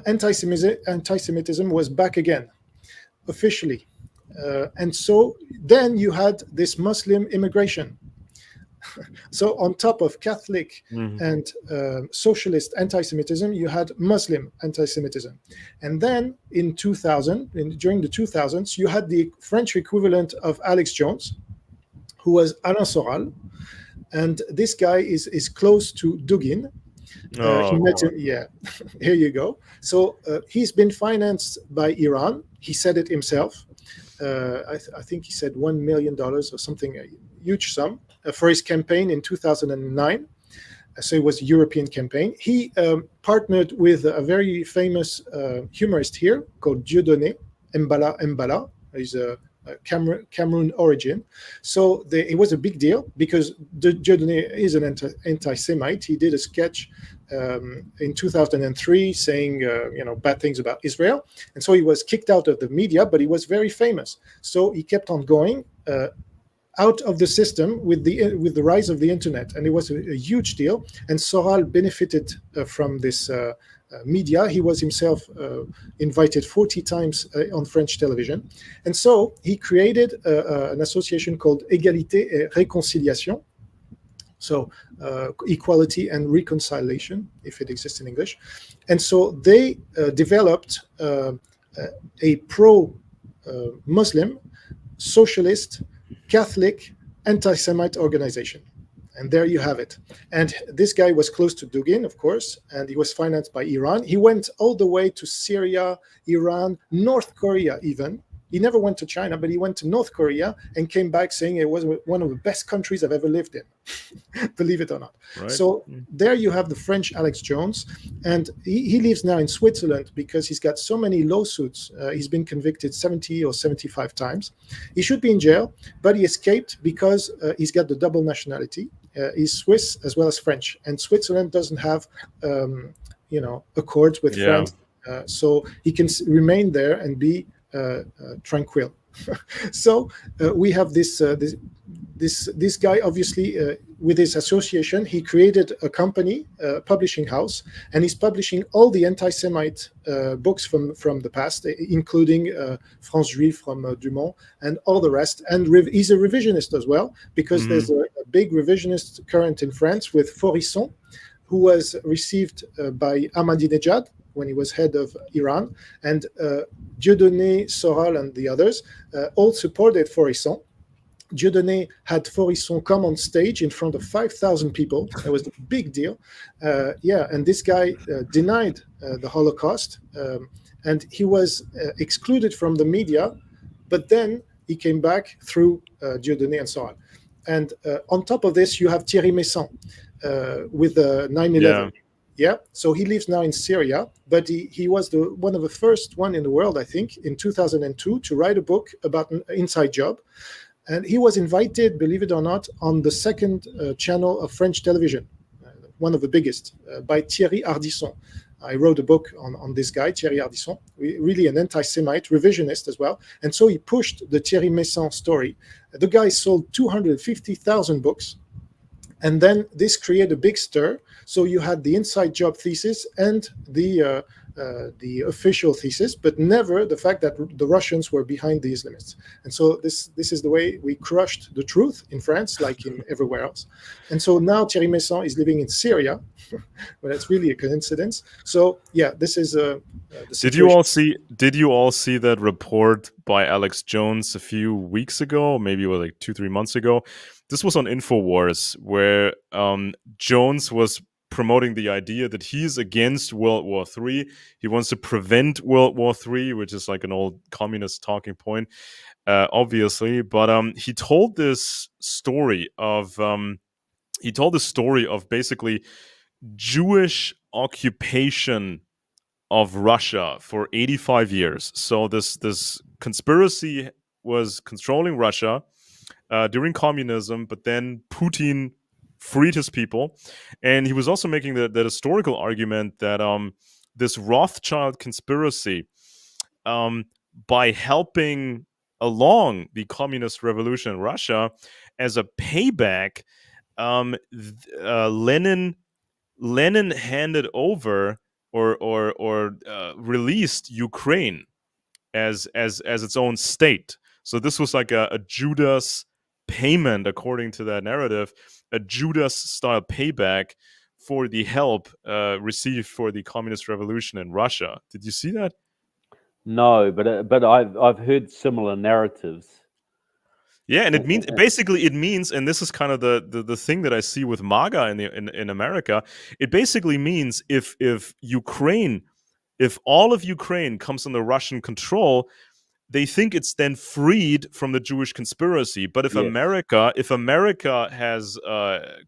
anti-Semitism was back again, officially. And so then you had this Muslim immigration. So on top of Catholic and socialist anti-Semitism, you had Muslim anti-Semitism. And then in 2000, during the 2000s, you had the French equivalent of Alex Jones, who was Alain Soral. And this guy is close to Dugin. He met him, yeah, here you go. So he's been financed by Iran. He said it himself. I think he said $1 million or something, a huge sum, for his campaign in 2009. So it was a European campaign. He partnered with a very famous humorist here called Dieudonné Mbala. He's a Cameroon origin. So it was a big deal because Dieudonné is an anti-Semite. He did a sketch in 2003 saying bad things about Israel, and so he was kicked out of the media, but he was very famous. So he kept on going out of the system with the rise of the internet, and it was a huge deal. And Soral benefited from this media. He was himself invited 40 times on French television, and so he created an association called Égalité et Réconciliation. So equality and reconciliation, if it exists in English. And so they developed a pro-Muslim, socialist, Catholic, anti-Semite organization. And there you have it. And this guy was close to Dugin, of course, and he was financed by Iran. He went all the way to Syria, Iran, North Korea even. He never went to China, but he went to North Korea and came back saying it was one of the best countries I've ever lived in, believe it or not. Right. So there you have the French Alex Jones, and he lives now in Switzerland because he's got so many lawsuits. He's been convicted 70 or 75 times. He should be in jail, but he escaped because he's got the double nationality. He's Swiss as well as French, and Switzerland doesn't have, accords with France, so he can remain there and be tranquil. So we have this guy, obviously, with his association, he created a company, a publishing house, and he's publishing all the anti-Semite books from the past, including France Juive from Dumont and all the rest. And he's a revisionist as well, because there's a big revisionist current in France with Faurisson, who was received by Ahmadinejad when he was head of Iran, and Dieudonné, Soral, and the others all supported Faurisson. Dieudonné had Faurisson come on stage in front of 5,000 people. That was a big deal. And this guy denied the Holocaust, and he was excluded from the media, but then he came back through Dieudonné and Soral. And on top of this, you have Thierry Meyssan with 9/11. Yeah, so he lives now in Syria, but he was one of the first one in the world, I think, in 2002 to write a book about an inside job. And he was invited, believe it or not, on the second channel of French television, one of the biggest, by Thierry Ardisson. I wrote a book on this guy, Thierry Ardisson, really an anti-Semite, revisionist as well. And so he pushed the Thierry Meyssan story. The guy sold 250,000 books. And then this created a big stir. So you had the inside job thesis and the official thesis, but never the fact that the Russians were behind the Islamists. And so this is the way we crushed the truth in France, like in everywhere else. And so now Thierry Meyssan is living in Syria. Well, that's really a coincidence. So yeah, this is the Did you all see that report by Alex Jones a few weeks ago? Maybe it was like 2-3 months ago. This was on InfoWars, where Jones was promoting the idea that he's against World War III. He wants to prevent World War III, which is like an old communist talking point, obviously. But he told this story of basically Jewish occupation of Russia for 85 years. So this conspiracy was controlling Russia during communism, but then Putin freed his people. And he was also making that historical argument that this Rothschild conspiracy, by helping along the communist revolution in Russia as a payback, Lenin handed over or released Ukraine as its own state. So this was like a Judas payment, according to that narrative, a Judas-style payback for the help received for the communist revolution in Russia. Did you see that? No, but I've heard similar narratives. Yeah, and it means, and this is kind of the thing that I see with MAGA in America. It basically means if all of Ukraine comes under Russian control, they think it's then freed from the Jewish conspiracy. But if America has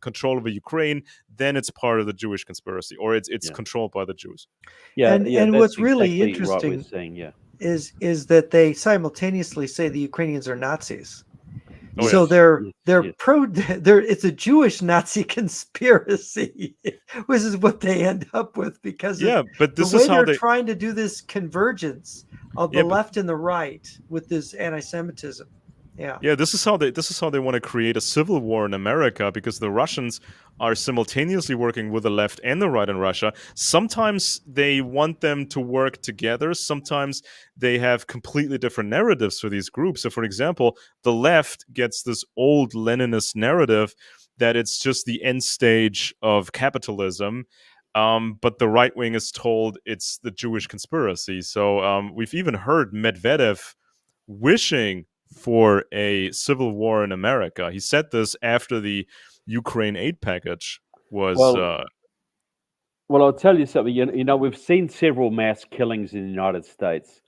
control over Ukraine, then it's part of the Jewish conspiracy, or it's controlled by the Jews. Yeah, and that's what's really exactly interesting what we're saying, is that they simultaneously say the Ukrainians are Nazis. Oh, So yes. they're it's a Jewish Nazi conspiracy, which is what they end up with because but this the way is how they're trying to do this convergence of the left and the right with this anti-Semitism. Yeah, this is how they want to create a civil war in America, because the Russians are simultaneously working with the left and the right in Russia. Sometimes they want them to work together. Sometimes they have completely different narratives for these groups. So, for example, the left gets this old Leninist narrative that it's just the end stage of capitalism. But the right wing is told it's the Jewish conspiracy. So we've even heard Medvedev wishing for a civil war in America. He said this after the Ukraine aid package was. Well, I'll tell you something. You know, we've seen several mass killings in the United States,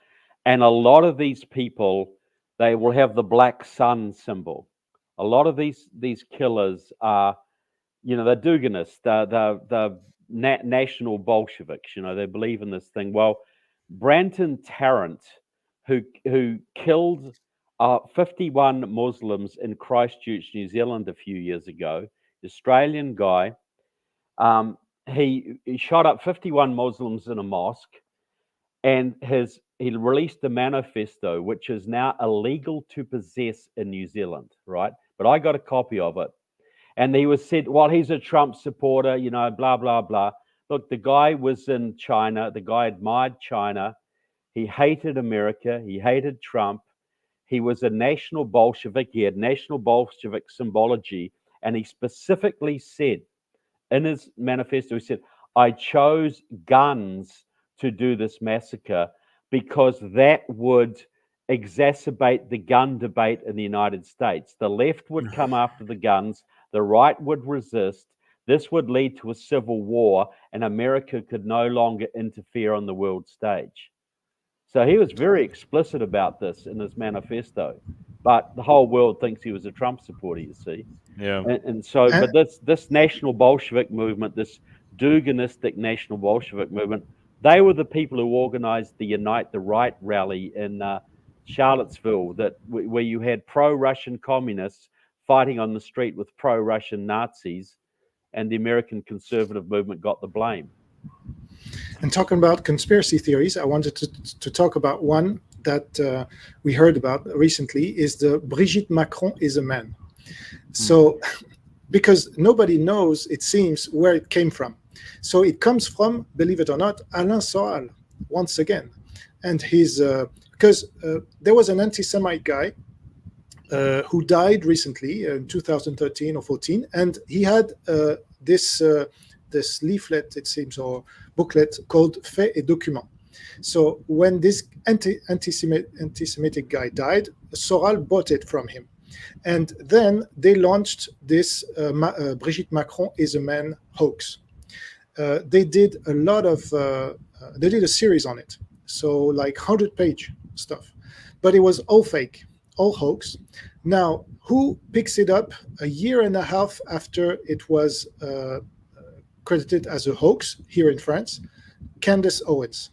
and a lot of these people, they will have the black sun symbol. A lot of these killers are, they're Duginists. They're national Bolsheviks. They believe in this thing. Well, Branton Tarrant, who killed 51 Muslims in Christchurch, New Zealand a few years ago, Australian guy. He shot up 51 Muslims in a mosque, and he released a manifesto, which is now illegal to possess in New Zealand, right? But I got a copy of it. And he was said, well, he's a Trump supporter, blah, blah, blah. Look, the guy was in China. The guy admired China. He hated America. He hated Trump. He was a national Bolshevik. He had national Bolshevik symbology. And he specifically said in his manifesto, he said, I chose guns to do this massacre because that would exacerbate the gun debate in the United States. The left would come after the guns. The right would resist. This would lead to a civil war, and America could no longer interfere on the world stage. So he was very explicit about this in his manifesto, but the whole world thinks he was a Trump supporter, you see. Yeah. And so, but this national Bolshevik movement, this Duginistic National Bolshevik movement. They were the people who organized the Unite the Right rally in Charlottesville, where you had pro-Russian communists fighting on the street with pro-Russian Nazis, and the American conservative movement got the blame. And talking about conspiracy theories, I wanted to talk about one that we heard about recently, is the Brigitte Macron is a man. So, because nobody knows, it seems, where it came from. So it comes from, believe it or not, Alain Soral, once again. And his, because there was an anti-Semite guy who died recently in 2013 or 14, and he had this leaflet, it seems, or booklet called Faits et Documents. So when this anti-Semitic guy died, Soral bought it from him. And then they launched this Brigitte Macron is a man hoax. They did a lot of, they did a series on it. So like 100-page stuff, but it was all fake, all hoax. Now, who picks it up a year and a half after it was credited as a hoax here in France? Candace Owens.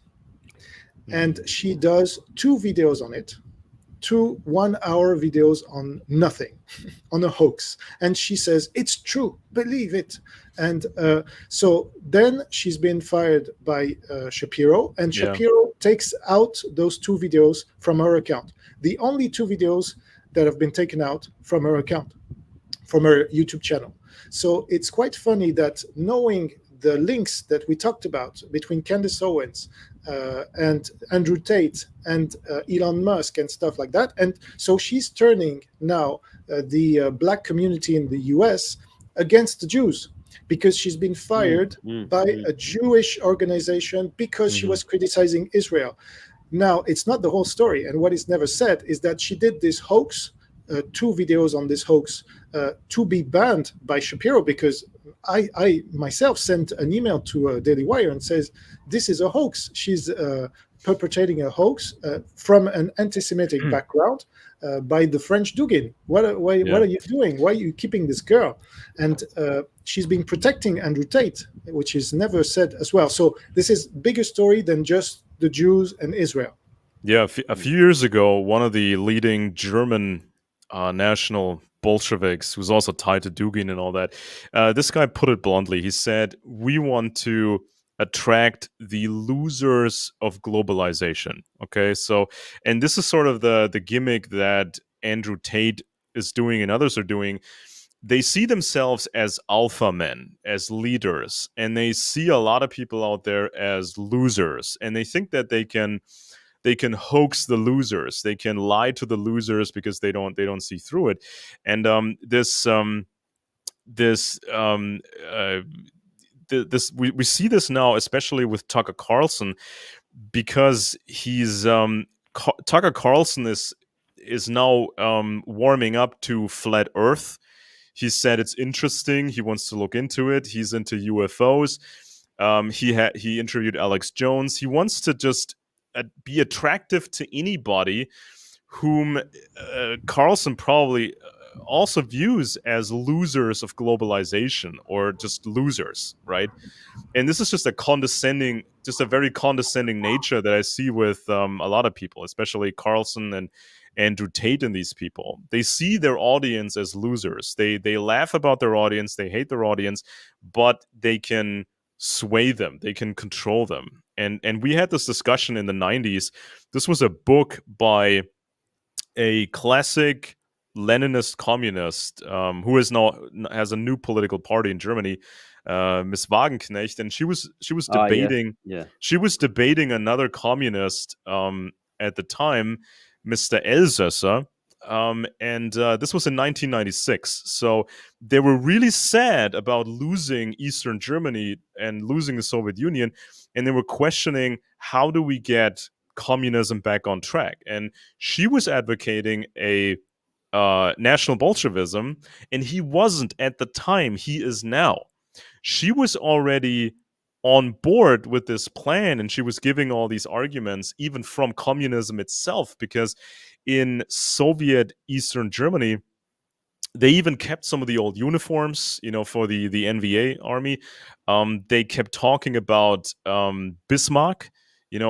And she does 2 videos on it, 2 one-hour videos on nothing, on a hoax. And she says, it's true, believe it. And so then she's been fired by Shapiro, and Shapiro takes out those 2 videos from her account. The only 2 videos that have been taken out from her account, from her YouTube channel. So it's quite funny that knowing the links that we talked about between Candace Owens and Andrew Tate and Elon Musk and stuff like that. And so she's turning now the black community in the US against the Jews, because she's been fired by a Jewish organization because she was criticizing Israel. Now, it's not the whole story. And what is never said is that she did this hoax, 2 videos on this hoax, to be banned by Shapiro, because I myself sent an email to Daily Wire and says, this is a hoax. She's perpetrating a hoax from an anti-Semitic background by the French Dugin. What are you doing? Why are you keeping this girl? And she's been protecting Andrew Tate, which is never said as well. So this is bigger story than just the Jews and Israel. Yeah, a few years ago, one of the leading German national Bolsheviks, who's also tied to Dugin and all that, this guy put it bluntly. He said, we want to attract the losers of globalization. Okay, so, and this is sort of the gimmick that Andrew Tate is doing and others are doing. They see themselves as alpha men, as leaders, and they see a lot of people out there as losers, and they think that they can hoax the losers, they can lie to the losers because they don't see through it. And we see this now, especially with Tucker Carlson, because he's Tucker Carlson is now warming up to flat Earth. He said it's interesting. He wants to look into it. He's into UFOs. He interviewed Alex Jones. He wants to just be attractive to anybody whom Carlson probably also views as losers of globalization, or just losers, right? And this is just a very condescending nature that I see with a lot of people, especially Carlson and Andrew Tate and these people. They see their audience as losers. They laugh about their audience, they hate their audience, but they can sway them, they can control them. And we had this discussion in the 90s. This was a book by a classic Leninist communist who has a new political party in Germany, Miss Wagenknecht, and she was debating she was debating another communist at the time, Mr. Elsässer, and this was in 1996. So they were really sad about losing Eastern Germany and losing the Soviet Union, and they were questioning, how do we get communism back on track? And she was advocating a National Bolshevism, and he wasn't at the time. He is now. She was already on board with this plan, and she was giving all these arguments even from communism itself, because in Soviet Eastern Germany, They even kept some of the old uniforms, for the NVA army. They kept talking about Bismarck,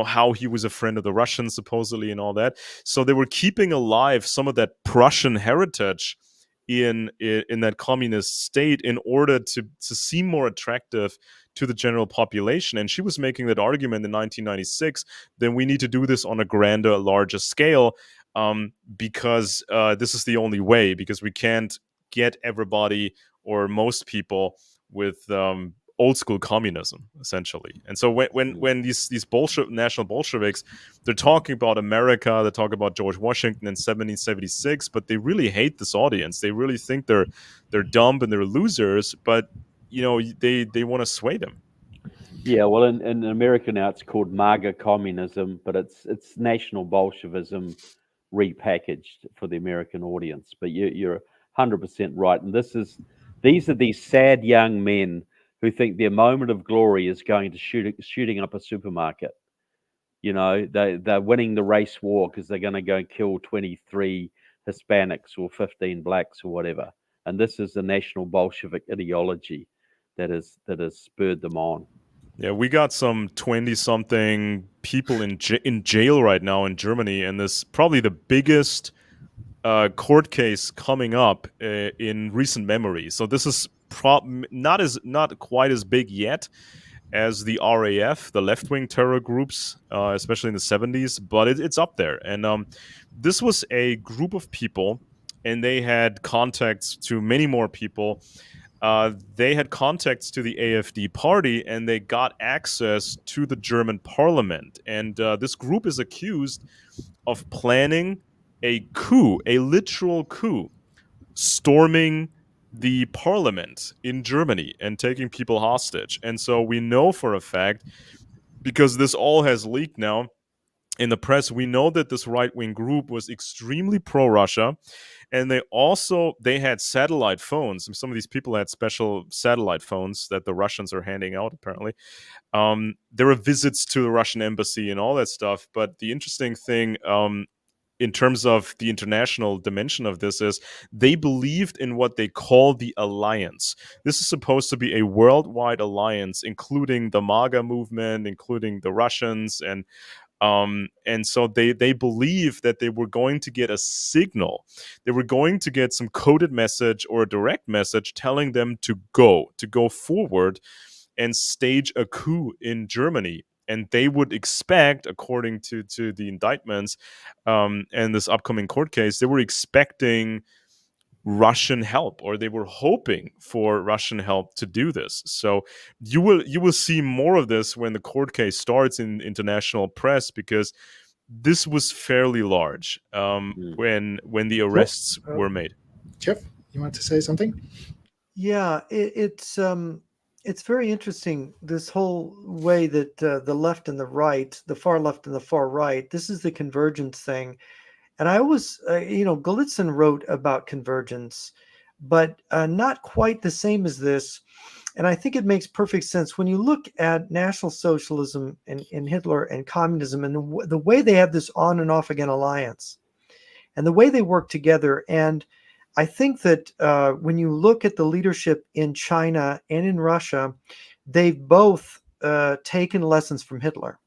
how he was a friend of the Russians supposedly and all that. So they were keeping alive some of that Prussian heritage in that communist state in order to seem more attractive to the general population. And she was making that argument in 1996. Then we need to do this on a grander, larger scale, because this is the only way, because we can't get everybody or most people with old school communism, essentially. And so when these national Bolsheviks, they're talking about America, they talk about George Washington in 1776, but they really hate this audience. They really think they're dumb and they're losers, but they want to sway them. Yeah, well, in America now it's called MAGA communism, but it's National Bolshevism repackaged for the American audience. But you're 100% right, and these are these sad young men who think their moment of glory is going to shooting up a supermarket. They're winning the race war because they're going to go and kill 23 Hispanics or 15 blacks or whatever. And this is the National Bolshevik ideology that has spurred them on. Yeah, we got some 20-something people in jail right now in Germany, and this probably the biggest court case coming up in recent memory. So this is not quite as big yet as the RAF, the left-wing terror groups, especially in the 70s, but it's up there. And this was a group of people, and they had contacts to many more people. They had contacts to the AfD party, and they got access to the German parliament. And this group is accused of planning a coup, a literal coup, storming the parliament in Germany and taking people hostage. And so we know for a fact, because this all has leaked now in the press, we know that this right-wing group was extremely pro-Russia. And they had satellite phones. Some of these people had special satellite phones that the Russians are handing out, apparently. There were visits to the Russian embassy and all that stuff. But the interesting thing, in terms of the international dimension of this, is they believed in what they call the alliance. This is supposed to be a worldwide alliance, including the MAGA movement, including the Russians, and so they believe that they were going to get a signal. They were going to get some coded message or a direct message telling them to go forward and stage a coup in Germany. And they would expect, according to the indictments and this upcoming court case, they were expecting Russian help, or they were hoping for Russian help to do this. So you will see more of this when the court case starts in international press, because this was fairly large when the arrests were made. Jeff, you want to say something? Yeah, it's very interesting, this whole way that the left and the right, the far left and the far right, this is the convergence thing. And I always, Golitsyn wrote about convergence, but not quite the same as this. And I think it makes perfect sense when you look at National Socialism and Hitler and communism and the way they have this on and off again alliance and the way they work together. And I think that when you look at the leadership in China and in Russia, they've both taken lessons from Hitler.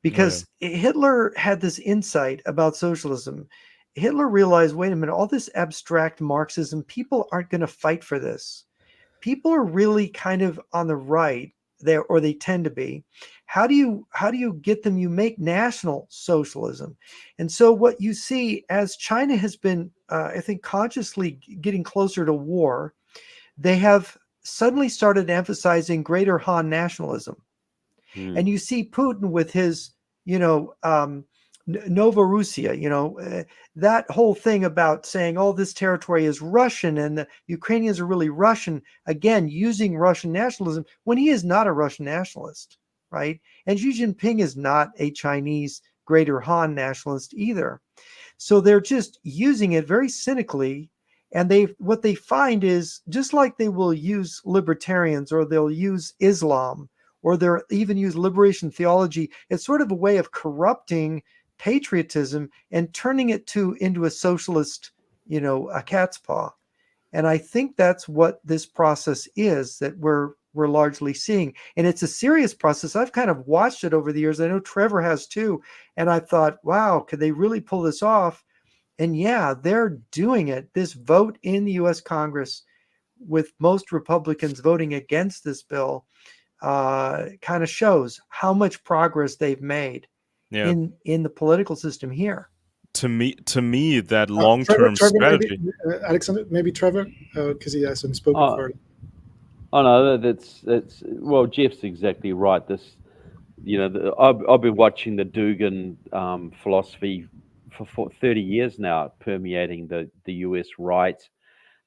Because Hitler had this insight about socialism. Hitler realized, wait a minute, all this abstract Marxism, people aren't going to fight for this. People are really kind of on the right there, or they tend to be. How do you get them? You make national socialism. And so what you see as China has been, I think, consciously getting closer to war, they have suddenly started emphasizing greater Han nationalism. And you see Putin with his, Novorussia, that whole thing about saying, oh, this territory is Russian and the Ukrainians are really Russian, again, using Russian nationalism when he is not a Russian nationalist, right? And Xi Jinping is not a Chinese greater Han nationalist either. So they're just using it very cynically. And what they find is, just like they will use libertarians or they'll use Islam, or they'll even use liberation theology, it's sort of a way of corrupting patriotism and turning it into a socialist, a cat's paw. And I think that's what this process is that we're largely seeing. And it's a serious process. I've kind of watched it over the years. I know Trevor has too. And I thought, wow, could they really pull this off? And yeah, they're doing it. This vote in the US Congress, with most Republicans voting against this bill, kind of shows how much progress they've made in the political system here. To me, that long-term Trevor, strategy. maybe, Alexander, maybe Trevor, because he hasn't spoken for it. Oh no, that's well, Jeff's exactly right. This, I've been watching the Dugin philosophy for 30 years now, permeating the US right,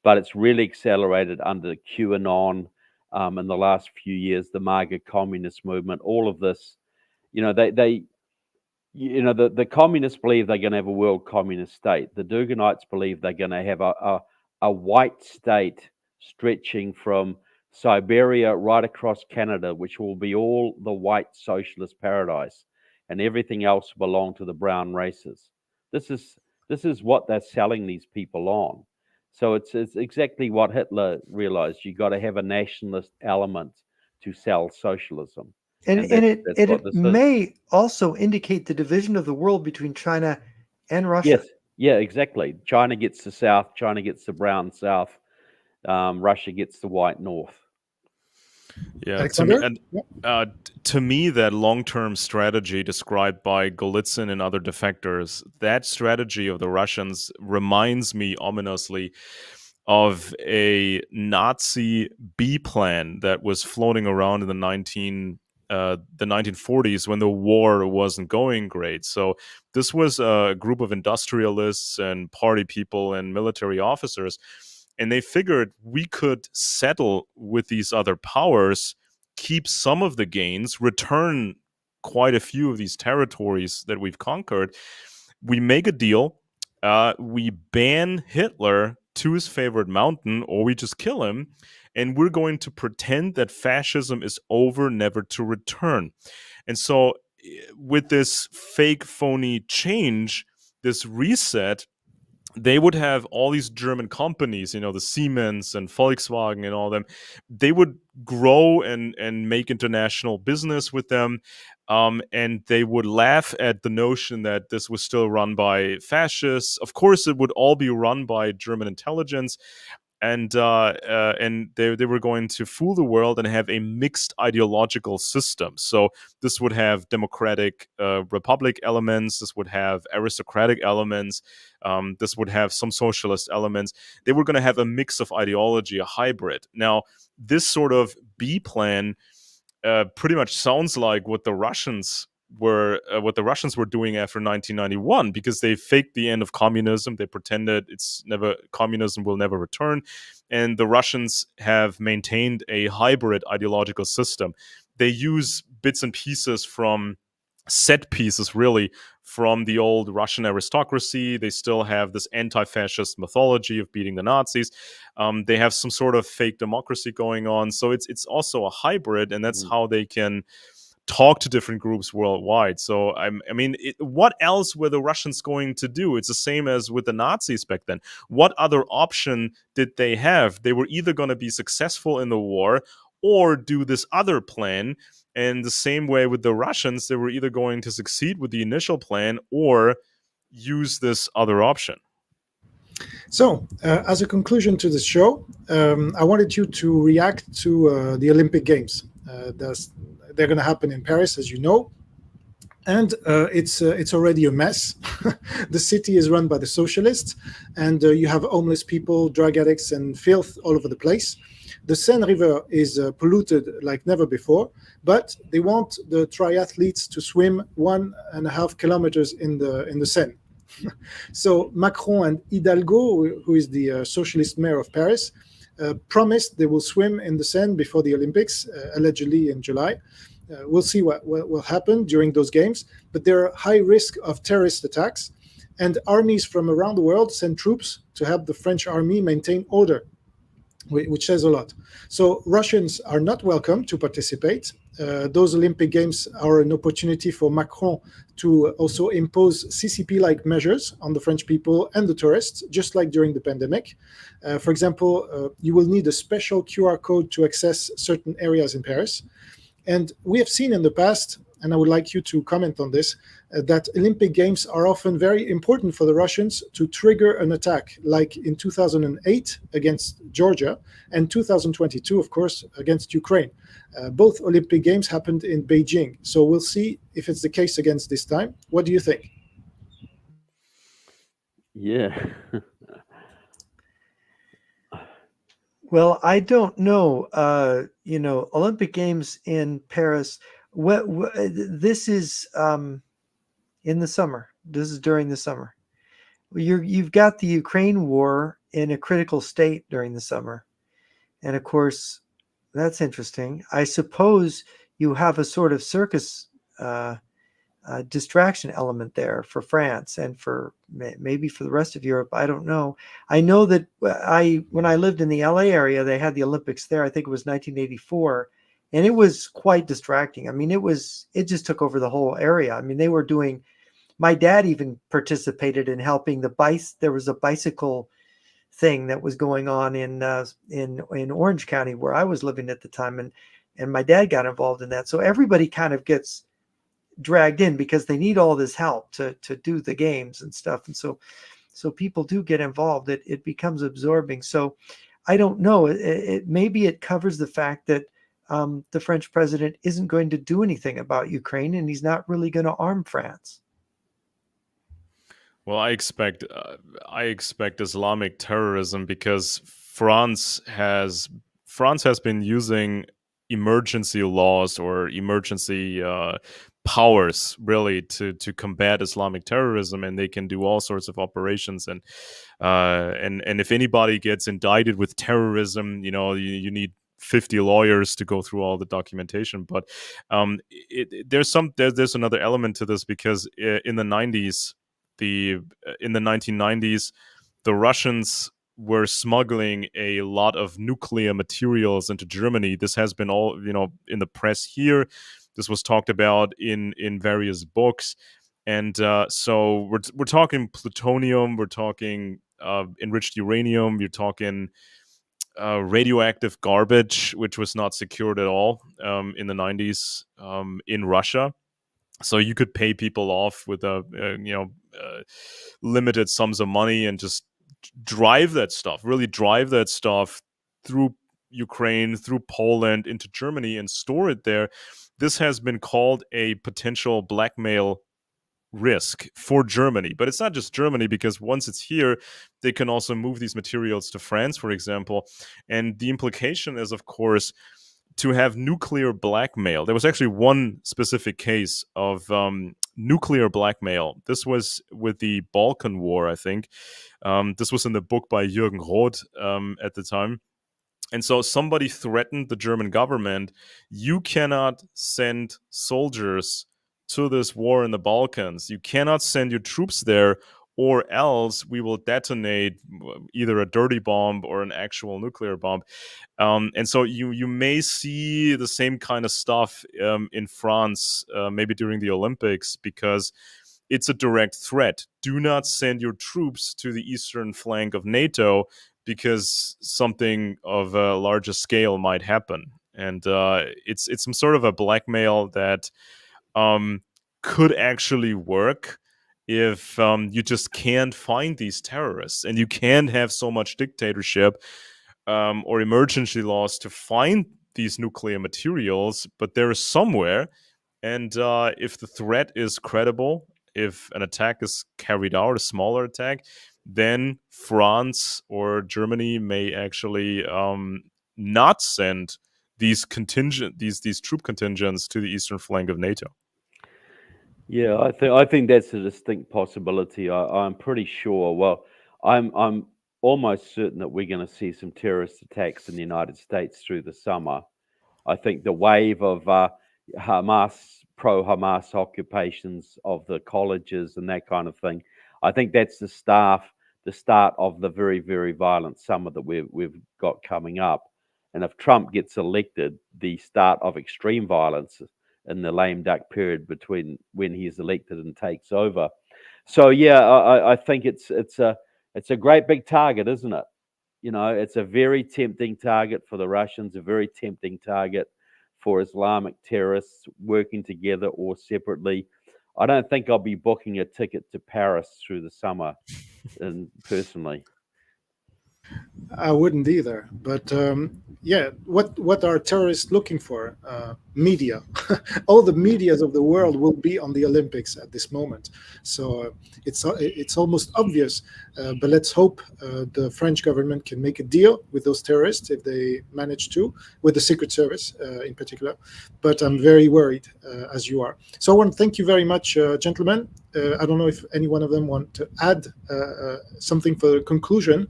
but it's really accelerated under QAnon in the last few years, the MAGA communist movement, all of this. The communists believe they're going to have a world communist state. The Duginites believe they're going to have a white state stretching from Siberia right across Canada, which will be all the white socialist paradise, and everything else will belong to the brown races. This is what they're selling these people on. So it's exactly what Hitler realized. You got to have a nationalist element to sell socialism. And it may also indicate the division of the world between China and Russia. Yes, yeah, exactly. China gets the South, China gets the brown South, Russia gets the white North. Yeah, to me, that long-term strategy described by Golitsyn and other defectors, that strategy of the Russians reminds me ominously of a Nazi B plan that was floating around in the 1940s when the war wasn't going great. So this was a group of industrialists and party people and military officers, and they figured we could settle with these other powers, keep some of the gains, return quite a few of these territories that we've conquered. We make a deal, we ban Hitler to his favorite mountain, or we just kill him, and we're going to pretend that fascism is over, never to return. And so with this fake, phony change, this reset, they would have all these German companies, the Siemens and Volkswagen and all them. They would grow and make international business with them. And they would laugh at the notion that this was still run by fascists. Of course, it would all be run by German intelligence. And they were going to fool the world and have a mixed ideological system. So this would have democratic republic elements. This would have aristocratic elements. This would have some socialist elements. They were going to have a mix of ideology, a hybrid. Now, this sort of B plan pretty much sounds like what the Russians were doing after 1991, because they faked the end of communism. They pretended communism will never return, and the Russians have maintained a hybrid ideological system. They use bits and pieces from set pieces, really, from the old Russian aristocracy. They still have this anti-fascist mythology of beating the Nazis. They have some sort of fake democracy going on. So it's also a hybrid, and that's how they can talk to different groups worldwide. So what else were the Russians going to do? It's the same as with the Nazis back then. What other option did they have? They were either going to be successful in the war or do this other plan. And the same way with the Russians, they were either going to succeed with the initial plan or use this other option. So, as a conclusion to this show, I wanted you to react to the Olympic Games. They're going to happen in Paris, as you know, and it's already a mess. The city is run by the socialists, and you have homeless people, drug addicts, and filth all over the place. The Seine River is polluted like never before, but they want the triathletes to swim 1.5 kilometers in the Seine. So Macron and Hidalgo, who is the socialist mayor of Paris, promised they will swim in the Seine before the Olympics, allegedly in July. We'll see what will happen during those games, but there are high risk of terrorist attacks, and armies from around the world send troops to help the French army maintain order. which says a lot. So Russians are not welcome to participate. Those Olympic Games are an opportunity for Macron to also impose CCP-like measures on the French people and the tourists, just like during the pandemic. For example, you will need a special QR code to access certain areas in Paris. And we have seen in the past, and I would like you to comment on this, that Olympic Games are often very important for the Russians to trigger an attack, like in 2008 against Georgia, and 2022, of course, against Ukraine. Both Olympic Games happened in Beijing. So we'll see if it's the case against this time. What do you think? Yeah. Well, I don't know. Olympic Games in Paris. This is in the summer. This is during the summer. You've got the Ukraine war in a critical state during the summer, and of course, that's interesting. I suppose you have a sort of circus distraction element there for France and for maybe for the rest of Europe. I don't know. I know that when I lived in the LA area, they had the Olympics there. I think it was 1984, and it was quite distracting. I mean, it just took over the whole area. I mean, they were doing. My dad even participated in helping there was a bicycle thing that was going on in Orange County where I was living at the time, and my dad got involved in that. So everybody kind of gets dragged in because they need all this help to do the games and stuff, and so people do get involved. It becomes absorbing. So I don't know. Maybe it covers the fact that the French president isn't going to do anything about Ukraine, and he's not really going to arm France. Well, I expect Islamic terrorism because France has been using emergency laws or emergency powers really to combat Islamic terrorism, and they can do all sorts of operations. And if anybody gets indicted with terrorism, you need 50 lawyers to go through all the documentation. But there's another element to this because in the 1990s, the Russians were smuggling a lot of nuclear materials into Germany. This has been all, in the press here. This was talked about in various books. And so we're talking plutonium, we're talking enriched uranium, you're talking radioactive garbage, which was not secured at all in the 90s in Russia. So you could pay people off with limited sums of money and just drive that stuff through Ukraine, through Poland, into Germany and store it there. This has been called a potential blackmail risk for Germany. But it's not just Germany, because once it's here, they can also move these materials to France, for example. And the implication is, of course, to have nuclear blackmail. There was actually one specific case of nuclear blackmail. This was with the Balkan War, I think. This was in the book by Jürgen Roth at the time. And so somebody threatened the German government, you cannot send soldiers to this war in the Balkans. You cannot send your troops there, or else we will detonate either a dirty bomb or an actual nuclear bomb. And so you may see the same kind of stuff in France, maybe during the Olympics, because it's a direct threat. Do not send your troops to the eastern flank of NATO, because something of a larger scale might happen. And it's some sort of a blackmail that could actually work if you just can't find these terrorists, and you can't have so much dictatorship or emergency laws to find these nuclear materials, but they're somewhere. And if the threat is credible, if an attack is carried out, a smaller attack, then France or Germany may actually not send these troop contingents to the eastern flank of NATO. Yeah, I think that's a distinct possibility. I'm pretty sure. Well, I'm almost certain that we're going to see some terrorist attacks in the United States through the summer. I think the wave of pro-Hamas occupations of the colleges and that kind of thing, I think that's the the start of the very, very violent summer that we've got coming up. And if Trump gets elected, the start of extreme violence in the lame duck period between when he's elected and takes over. So yeah, I think it's a great big target, isn't it? You know, it's a very tempting target for the Russians, a very tempting target for Islamic terrorists working together or separately. I don't think I'll be booking a ticket to Paris through the summer, and personally. I wouldn't either. But yeah, what are terrorists looking for? Media. All the medias of the world will be on the Olympics at this moment. So it's almost obvious. But let's hope the French government can make a deal with those terrorists if they manage to, with the Secret Service in particular. But I'm very worried, as you are. So I want to thank you very much, gentlemen. I don't know if any one of them want to add something for the conclusion.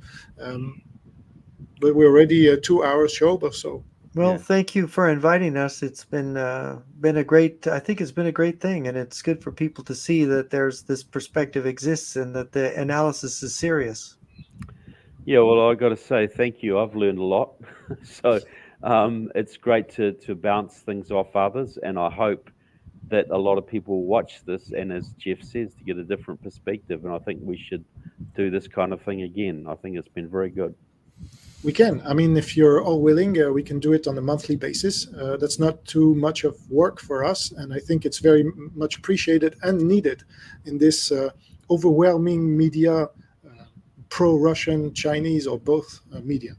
But we're already a 2-hour show or so. Well, Yeah. thank you for inviting us. It's been a great. I think it's been a great thing, and it's good for people to see that there's this perspective exists and that the analysis is serious. Yeah, well, I got to say thank you. I've learned a lot. So it's great to bounce things off others, and I hope that a lot of people watch this, and as Jeff says, to get a different perspective. And I think we should do this kind of thing again. I think it's been very good. We can. I mean, if you're all willing, we can do it on a monthly basis. That's not too much of work for us, and I think it's very much appreciated and needed in this overwhelming media, pro-Russian, Chinese, or both media.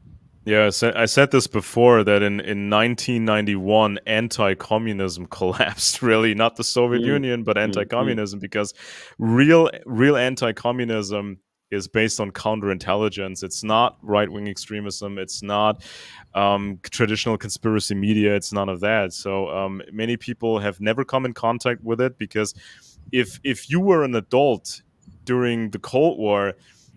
Yeah, I said this before, that in 1991, anti-communism collapsed, really, not the Soviet Union, but anti-communism, because real anti-communism is based on counterintelligence. It's not right-wing extremism. It's not traditional conspiracy media. It's none of that. So many people have never come in contact with it, because if you were an adult during the Cold War,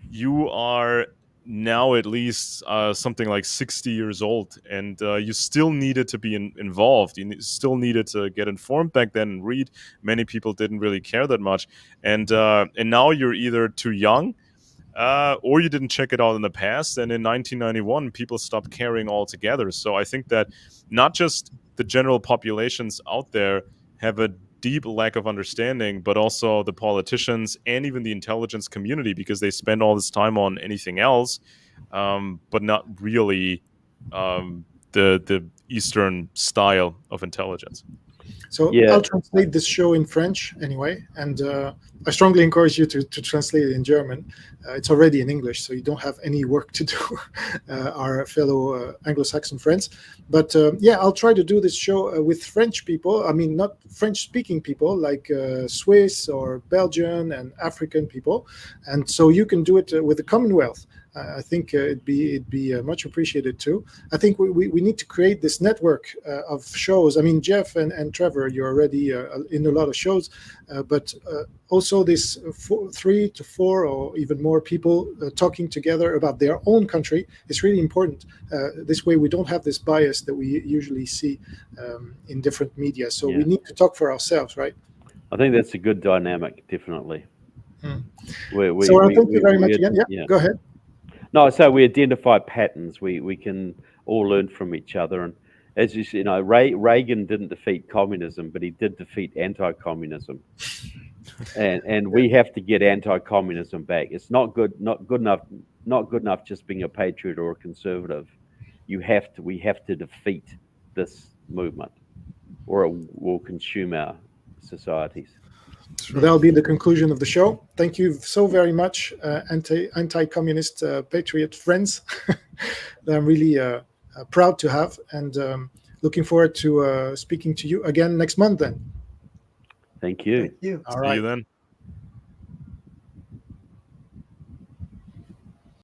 you are now at least something like 60 years old, and you still needed to be involved. You still needed to get informed back then and read. Many people didn't really care that much, and now you're either too young, or you didn't check it out in the past. And in 1991, people stopped caring altogether. So I think that not just the general populations out there have a deep lack of understanding, but also the politicians and even the intelligence community, because they spend all this time on anything else, but not really the Eastern style of intelligence. So Yeah. I'll translate this show in French anyway, and I strongly encourage you to translate it in German. It's already in English, so you don't have any work to do, our fellow Anglo-Saxon friends. But yeah, I'll try to do this show with French people. I mean, not French-speaking people, like Swiss or Belgian and African people. And so you can do it with the Commonwealth. I think it'd be much appreciated too. I think we need to create this network of shows. I mean, Jeff and Trevor, you're already in a lot of shows, but also this 3 to 4 or even more people talking together about their own country is really important. This way we don't have this bias that we usually see in different media. So we need to talk for ourselves, right? I think that's a good dynamic, definitely. So thank you very much again. Yeah, go ahead. No, so we identify patterns. We can all learn from each other. And as you know, Reagan didn't defeat communism, but he did defeat anti-communism. and we have to get anti-communism back. It's not good enough just being a patriot or a conservative. We have to defeat this movement, or it will consume our societies. So that'll be the conclusion of the show. Thank you so very much, anti-communist patriot friends that I'm really proud to have, and looking forward to speaking to you again next month then. Thank you. Thank you. All See right. you then.